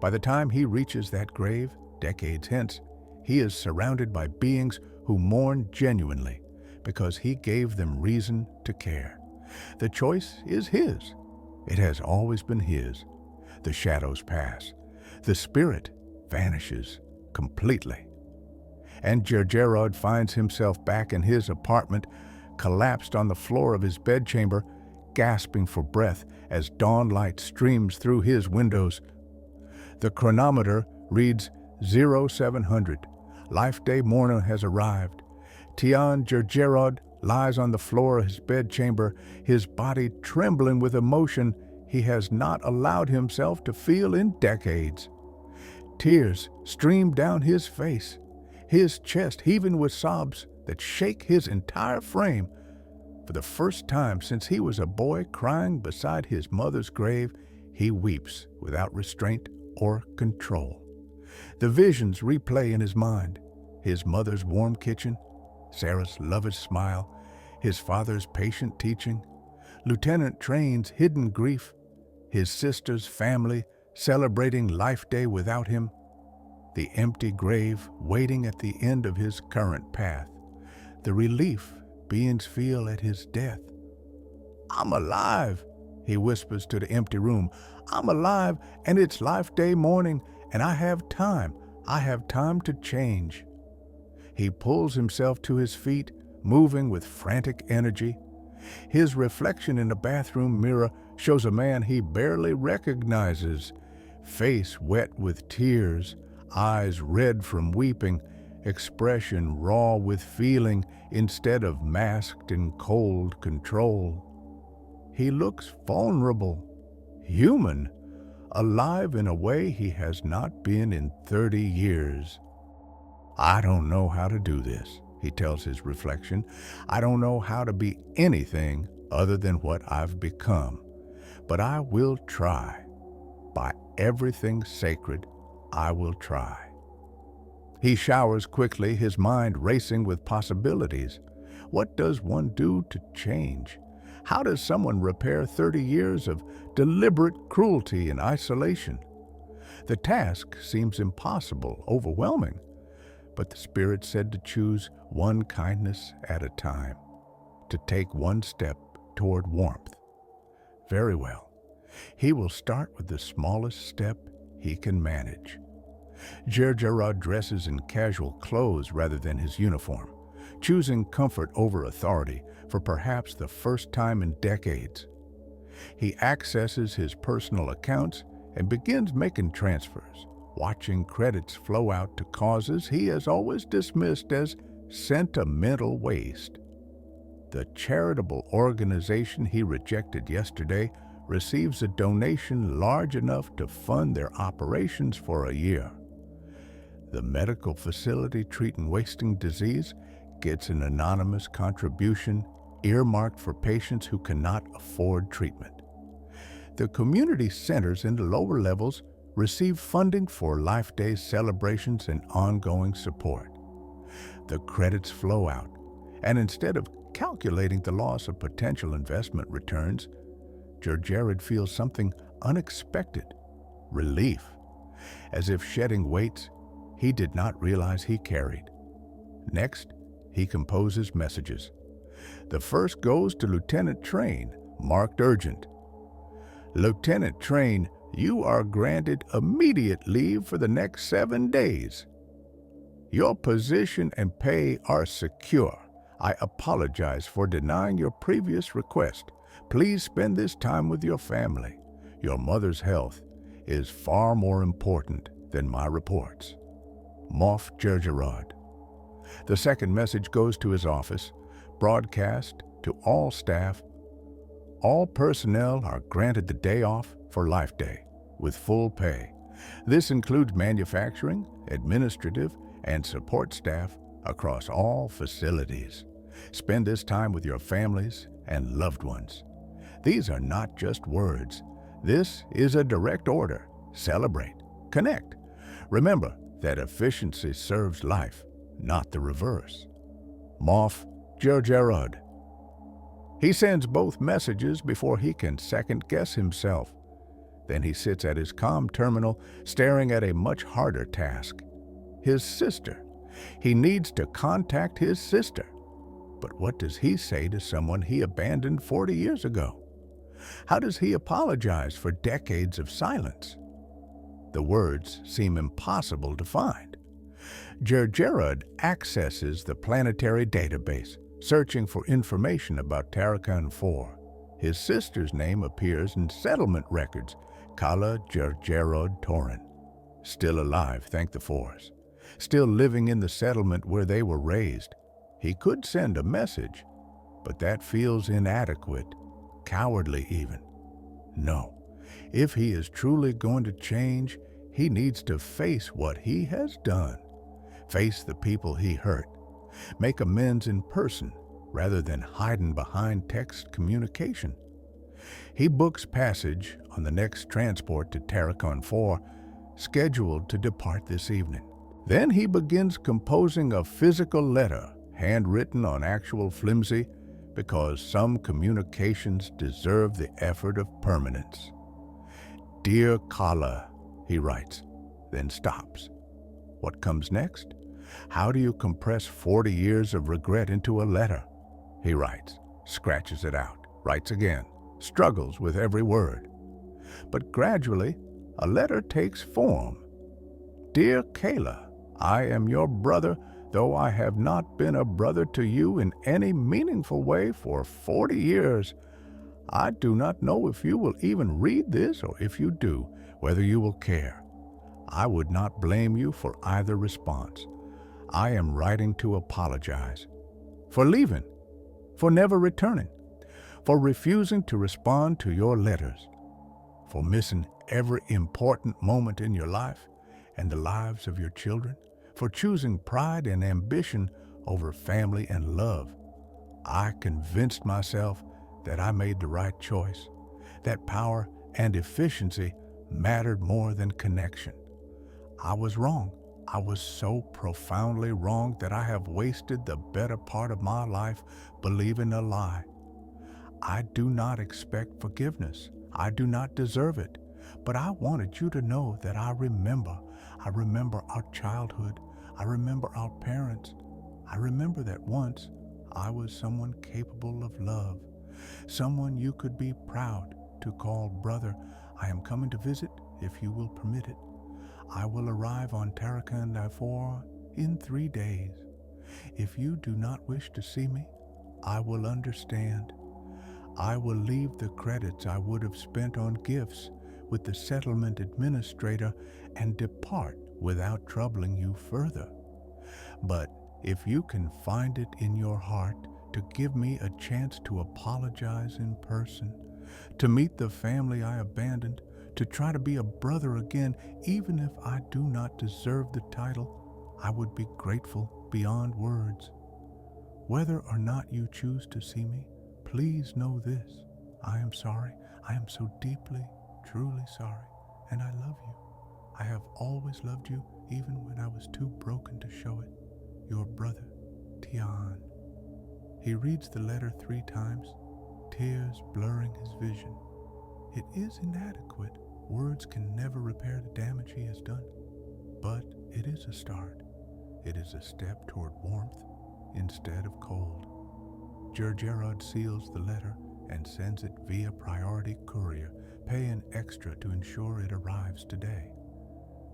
By the time he reaches that grave, decades hence, he is surrounded by beings who mourn genuinely because he gave them reason to care. The choice is his. It has always been his. The shadows pass. The spirit vanishes completely. and Gergerod finds himself back in his apartment, collapsed on the floor of his bedchamber, gasping for breath as dawn light streams through his windows. The chronometer reads 0700. Life Day Morning has arrived. Tian Gergerod lies on the floor of his bedchamber, his body trembling with emotion he has not allowed himself to feel in decades. Tears stream down his face, his chest heaving with sobs that shake his entire frame. For the first time since he was a boy crying beside his mother's grave, he weeps without restraint or control. The visions replay in his mind: his mother's warm kitchen, Sarah's loving smile, his father's patient teaching, Lieutenant Train's hidden grief, his sister's family celebrating Life Day without him, the empty grave waiting at the end of his current path, the relief beings feel at his death. "I'm alive," he whispers to the empty room. "I'm alive, and it's Life Day morning, and I have time. I have time to change." He pulls himself to his feet, moving with frantic energy. His reflection in the bathroom mirror shows a man he barely recognizes, face wet with tears, eyes red from weeping, expression raw with feeling instead of masked in cold control. He looks vulnerable, human, alive in a way he has not been in 30 years. "I don't know how to do this," he tells his reflection. "I don't know how to be anything other than what I've become. But I will try. By everything sacred, I will try." He showers quickly, his mind racing with possibilities. What does one do to change? How does someone repair 30 years of deliberate cruelty and isolation? The task seems impossible, overwhelming, but the Spirit said to choose one kindness at a time, to take one step toward warmth. Very well. He will start with the smallest step he can manage. Gergerod dresses in casual clothes rather than his uniform, choosing comfort over authority for perhaps the first time in decades. He accesses his personal accounts and begins making transfers, watching credits flow out to causes he has always dismissed as sentimental waste. The charitable organization he rejected yesterday receives a donation large enough to fund their operations for a year. The medical facility treating wasting disease gets an anonymous contribution earmarked for patients who cannot afford treatment. The community centers in the lower levels receive funding for Life Day celebrations and ongoing support. The credits flow out, and instead of calculating the loss of potential investment returns, Gergerod feels something unexpected: relief, as if shedding weights he did not realize he carried. Next, he composes messages. The first goes to Lieutenant Train, marked urgent. "Lieutenant Train, you are granted immediate leave for the next 7 days. Your position and pay are secure. I apologize for denying your previous request. Please spend this time with your family. Your mother's health is far more important than my reports. Moff Gergerod." The second message goes to his office, broadcast to all staff. All personnel are granted the day off for Life Day, with full pay. This includes manufacturing, administrative, and support staff across all facilities. Spend this time with your families and loved ones. These are not just words. This is a direct order. Celebrate. Connect. Remember that efficiency serves life, not the reverse. Moff Gergerod. He sends both messages before he can second-guess himself. Then he sits at his comm terminal, staring at a much harder task. His sister. He needs to contact his sister. But what does he say to someone he abandoned 40 years ago? How does he apologize for decades of silence? The words seem impossible to find. Gergerod accesses the planetary database, searching for information about Tarakan 4. His sister's name appears in settlement records, Kala Gergerod Torin. Still alive, thank the Force. Still living in the settlement where they were raised. He could send a message, but that feels inadequate, cowardly even. No, if he is truly going to change, he needs to face what he has done. Face the people he hurt. Make amends in person rather than hiding behind text communication. He books passage on the next transport to Tarakan 4, scheduled to depart this evening. Then he begins composing a physical letter, handwritten on actual flimsy, because some communications deserve the effort of permanence. Dear Kala, he writes, then stops. What comes next? How do you compress 40 years of regret into a letter? He writes, scratches it out, writes again, struggles with every word. But gradually, a letter takes form. Dear Kayla, I am your brother, though I have not been a brother to you in any meaningful way for 40 years. I do not know if you will even read this, or if you do, whether you will care. I would not blame you for either response. I am writing to apologize. For leaving, for never returning, for refusing to respond to your letters, for missing every important moment in your life and the lives of your children, for choosing pride and ambition over family and love. I convinced myself that I made the right choice, that power and efficiency mattered more than connection. I was wrong. I was so profoundly wrong that I have wasted the better part of my life believing a lie. I do not expect forgiveness. I do not deserve it. But I wanted you to know that I remember. I remember our childhood. I remember our parents. I remember that once I was someone capable of love, someone you could be proud to call brother. I am coming to visit if you will permit it. I will arrive on Tarakan 4 in 3 days. If you do not wish to see me, I will understand. I will leave the credits I would have spent on gifts with the settlement administrator and depart without troubling you further. But if you can find it in your heart to give me a chance to apologize in person, to meet the family I abandoned, to try to be a brother again, even if I do not deserve the title, I would be grateful beyond words. Whether or not you choose to see me, please know this. I am sorry. I am so deeply, truly sorry, and I love you. I have always loved you, even when I was too broken to show it. Your brother, Tian. He reads the letter 3 times, tears blurring his vision. It is inadequate. Words can never repair the damage he has done. But it is a start. It is a step toward warmth instead of cold. Gergerod seals the letter and sends it via priority courier, paying extra to ensure it arrives today.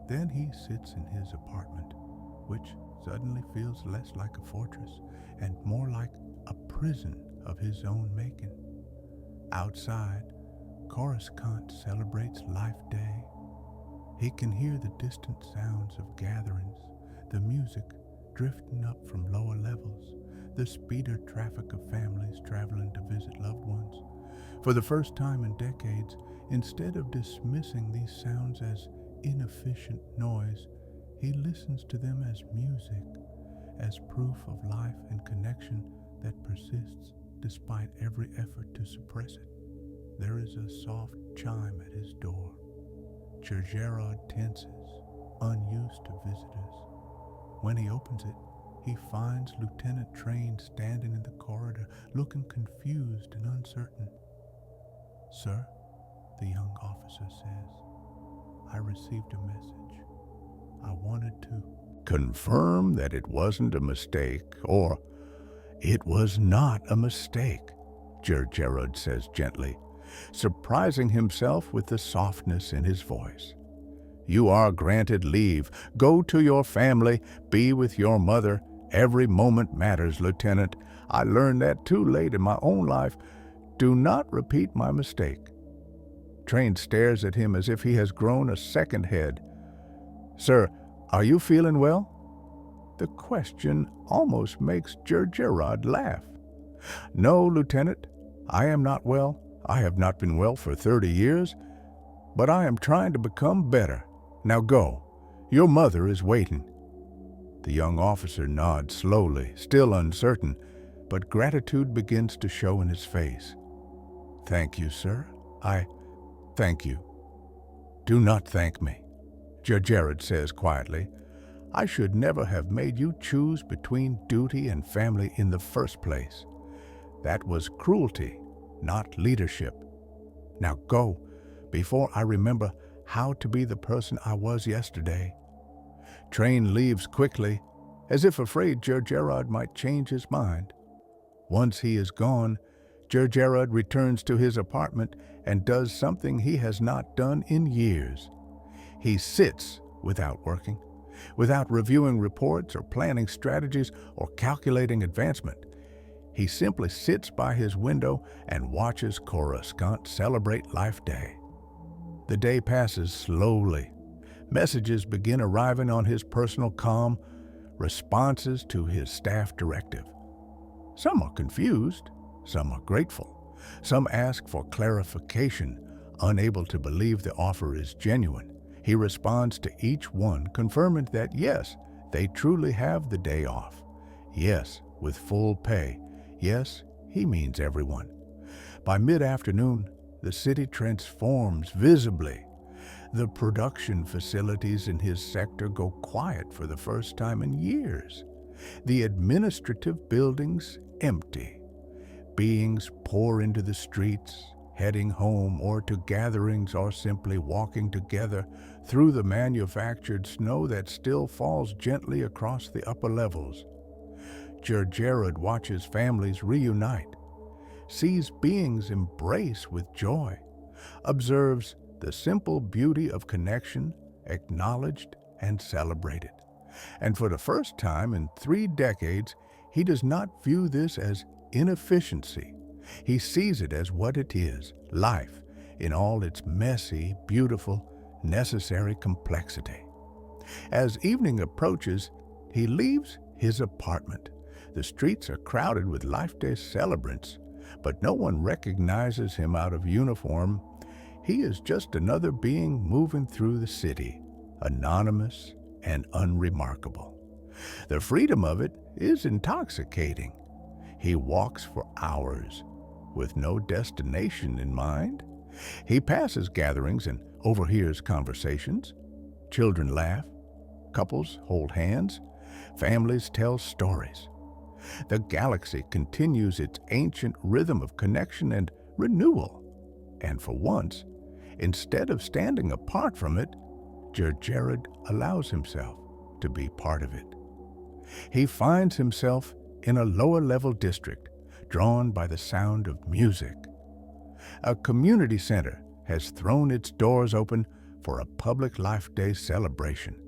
Then he sits in his apartment, which suddenly feels less like a fortress and more like a prison of his own making. Outside, Coruscant celebrates Life Day. He can hear the distant sounds of gatherings, the music drifting up from lower levels, the speeder traffic of families traveling to visit loved ones. For the first time in decades, instead of dismissing these sounds as inefficient noise, he listens to them as music, as proof of life and connection that persists despite every effort to suppress it. There is a soft chime at his door. Gergerod tenses, unused to visitors. When he opens it, he finds Lieutenant Train standing in the corridor, looking confused and uncertain. "Sir," the young officer says, "I received a message. I wanted to confirm that it wasn't a mistake, or it was not a mistake," Gergerod says gently, surprising himself with the softness in his voice. You are granted leave. Go to your family. Be with your mother. Every moment matters, Lieutenant. I learned that too late in my own life. Do not repeat my mistake. Train stares at him as if he has grown a second head. Sir, are you feeling well? The question almost makes Gerard laugh. No, Lieutenant, I am not well. I have not been well for 30 years, but I am trying to become better. Now go. Your mother is waiting. The young officer nods slowly, still uncertain, but gratitude begins to show in his face. Thank you, sir. Thank you. Do not thank me, Gerard says quietly. I should never have made you choose between duty and family in the first place. That was cruelty, not leadership. Now go, before I remember how to be the person I was yesterday. Train leaves quickly, as if afraid Gerard might change his mind. Once he is gone, Gerard returns to his apartment and does something he has not done in years. He sits without working, without reviewing reports or planning strategies or calculating advancement. He simply sits by his window and watches Coruscant celebrate Life Day. The day passes slowly. Messages begin arriving on his personal comm, responses to his staff directive. Some are confused, some are grateful. Some ask for clarification, unable to believe the offer is genuine. He responds to each one, confirming that yes, they truly have the day off. Yes, with full pay. Yes, he means everyone. By mid-afternoon, the city transforms visibly. The production facilities in his sector go quiet for the first time in years. The administrative buildings empty. Beings pour into the streets, heading home or to gatherings or simply walking together through the manufactured snow that still falls gently across the upper levels. Gerard watches families reunite, sees beings embrace with joy, observes the simple beauty of connection acknowledged and celebrated. And for the first time in 3 decades, he does not view this as inefficiency. He sees it as what it is, life, in all its messy, beautiful, necessary complexity. As evening approaches, he leaves his apartment. The streets are crowded with Life Day celebrants, but no one recognizes him out of uniform. He is just another being moving through the city, anonymous and unremarkable. The freedom of it is intoxicating. He walks for hours, with no destination in mind. He passes gatherings and overhears conversations. Children laugh, couples hold hands, families tell stories. The galaxy continues its ancient rhythm of connection and renewal. And for once, instead of standing apart from it, Gerard allows himself to be part of it. He finds himself in a lower-level district, drawn by the sound of music. A community center has thrown its doors open for a public Life Day celebration.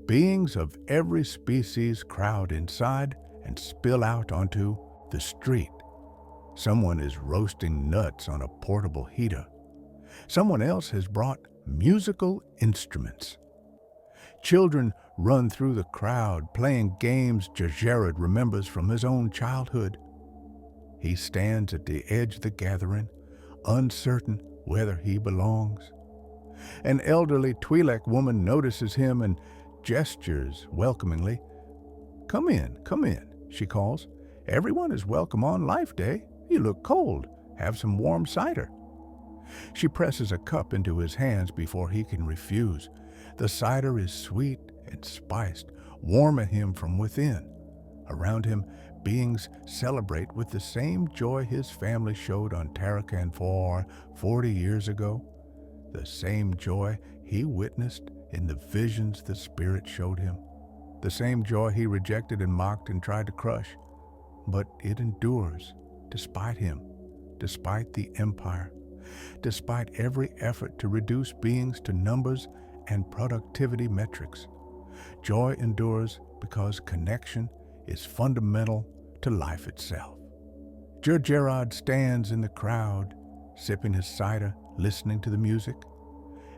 Beings of every species crowd inside and spill out onto the street. Someone is roasting nuts on a portable heater. Someone else has brought musical instruments. Children run through the crowd, playing games Gerard remembers from his own childhood. He stands at the edge of the gathering, uncertain whether he belongs. An elderly Twi'lek woman notices him and gestures welcomingly. Come in, she calls. Everyone is welcome on Life Day. You look cold. Have some warm cider. She presses a cup into his hands before he can refuse. The cider is sweet and spiced, warming him from within. Around him, beings celebrate with the same joy his family showed on Tarakan 4 40 years ago, the same joy he witnessed in the visions the Spirit showed him, the same joy he rejected and mocked and tried to crush. But it endures, despite him, despite the Empire, despite every effort to reduce beings to numbers and productivity metrics. Joy endures because connection is fundamental to life itself. Gerard stands in the crowd, sipping his cider, listening to the music,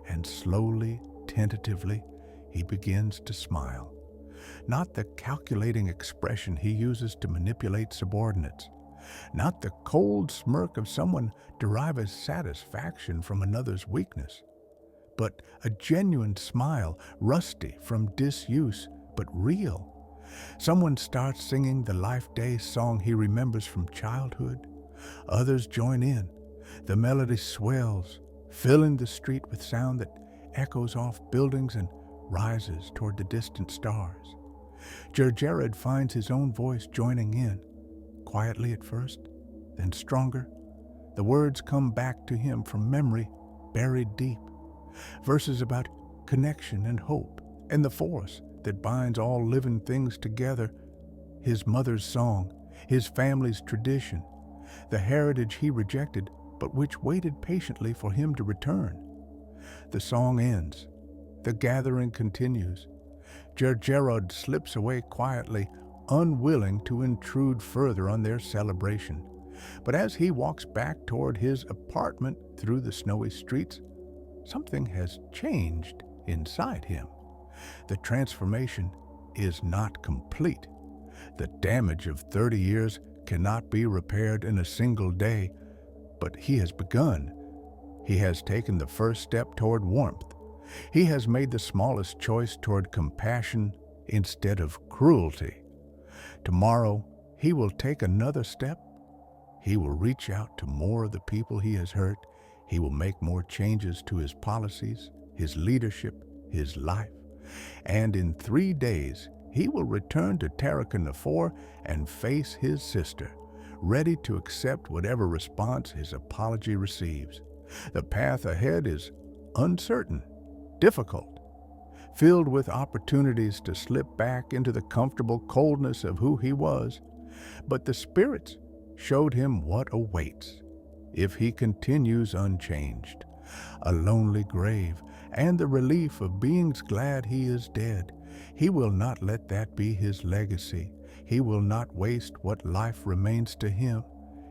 and slowly, tentatively, he begins to smile. Not the calculating expression he uses to manipulate subordinates, not the cold smirk of someone deriving satisfaction from another's weakness, but a genuine smile, rusty from disuse, but real. Someone starts singing the Life Day song he remembers from childhood. Others join in. The melody swells, filling the street with sound that echoes off buildings and rises toward the distant stars. Gerard finds his own voice joining in, quietly at first, then stronger. The words come back to him from memory buried deep. Verses about connection and hope and the force that binds all living things together. His mother's song, his family's tradition, the heritage he rejected but which waited patiently for him to return. The song ends. The gathering continues. Gerard slips away quietly, unwilling to intrude further on their celebration. But as he walks back toward his apartment through the snowy streets, something has changed inside him. The transformation is not complete. The damage of 30 years cannot be repaired in a single day, but he has begun. He has taken the first step toward warmth. He has made the smallest choice toward compassion instead of cruelty. Tomorrow, he will take another step. He will reach out to more of the people he has hurt. He will make more changes to his policies, his leadership, his life. And in 3 days, he will return to Tarakan IV and face his sister, ready to accept whatever response his apology receives. The path ahead is uncertain, difficult, filled with opportunities to slip back into the comfortable coldness of who he was, but the spirits showed him what awaits if he continues unchanged: a lonely grave and the relief of being glad he is dead. He will not let that be his legacy. He will not waste what life remains to him.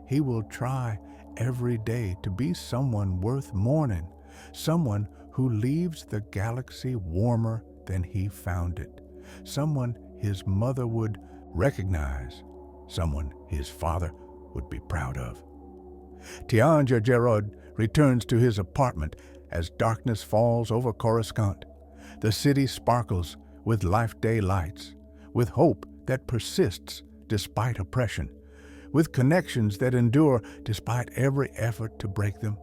He will try every day to be someone worth mourning, someone who leaves the galaxy warmer than he found it, someone his mother would recognize, someone his father would be proud of. Gerard returns to his apartment as darkness falls over Coruscant. The city sparkles with Life Day lights, with hope that persists despite oppression, with connections that endure despite every effort to break them.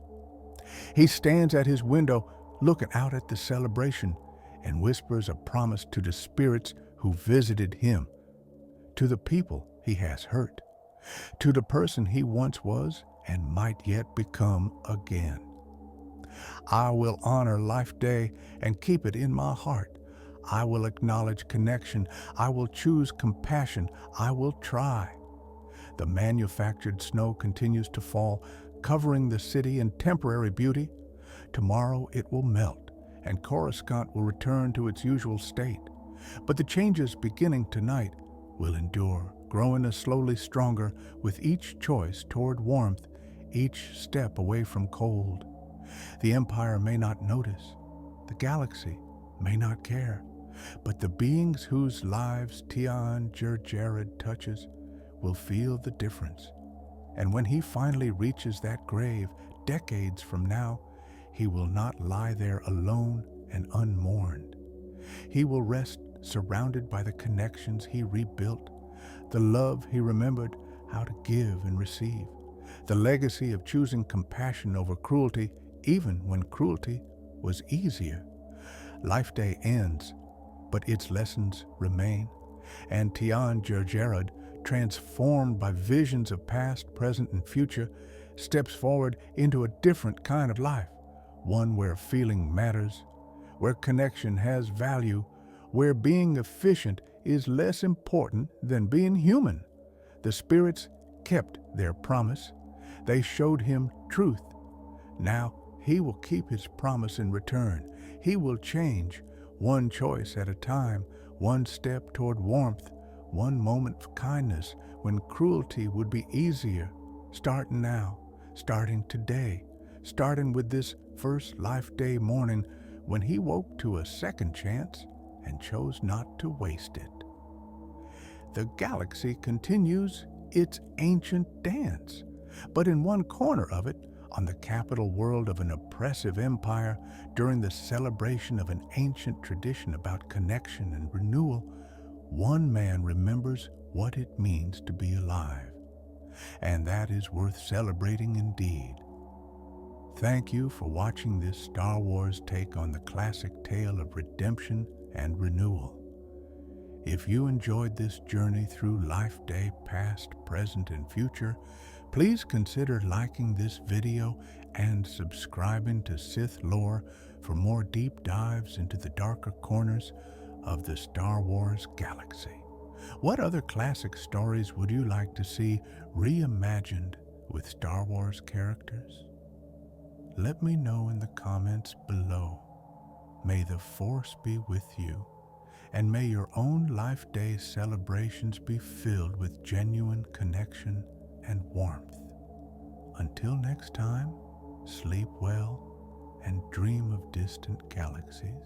He stands at his window, looking out at the celebration, and whispers a promise to the spirits who visited him, to the people he has hurt, to the person he once was and might yet become again. I will honor Life Day and keep it in my heart. I will acknowledge connection. I will choose compassion. I will try. The manufactured snow continues to fall, covering the city in temporary beauty. Tomorrow it will melt, and Coruscant will return to its usual state. But the changes beginning tonight will endure, growing slowly stronger with each choice toward warmth, each step away from cold. The Empire may not notice, the galaxy may not care, but the beings whose lives Gerard touches will feel the difference. And when he finally reaches that grave, decades from now, he will not lie there alone and unmourned. He will rest surrounded by the connections he rebuilt, the love he remembered how to give and receive, the legacy of choosing compassion over cruelty, even when cruelty was easier. Life Day ends, but its lessons remain, and Gerard, transformed by visions of past, present, and future, steps forward into a different kind of life, one where feeling matters, where connection has value, where being efficient is less important than being human. The spirits kept their promise. They showed him truth. Now He will keep his promise in return. He will change, one choice at a time, one step toward warmth, one moment of kindness when cruelty would be easier. Starting now, starting today, starting with this first life day morning when he woke to a second chance and chose not to waste it. The galaxy continues its ancient dance, but in one corner of it, on the capital world of an oppressive empire, during the celebration of an ancient tradition about connection and renewal, one man remembers what it means to be alive. And that is worth celebrating indeed. Thank you for watching this Star Wars take on the classic tale of redemption and renewal. If you enjoyed this journey through Life Day past, present, and future, please consider liking this video and subscribing to Sith Lore for more deep dives into the darker corners of the Star Wars galaxy. What other classic stories would you like to see reimagined with Star Wars characters? Let me know in the comments below. May the Force be with you, and may your own Life Day celebrations be filled with genuine connection and warmth. Until next time, sleep well and dream of distant galaxies.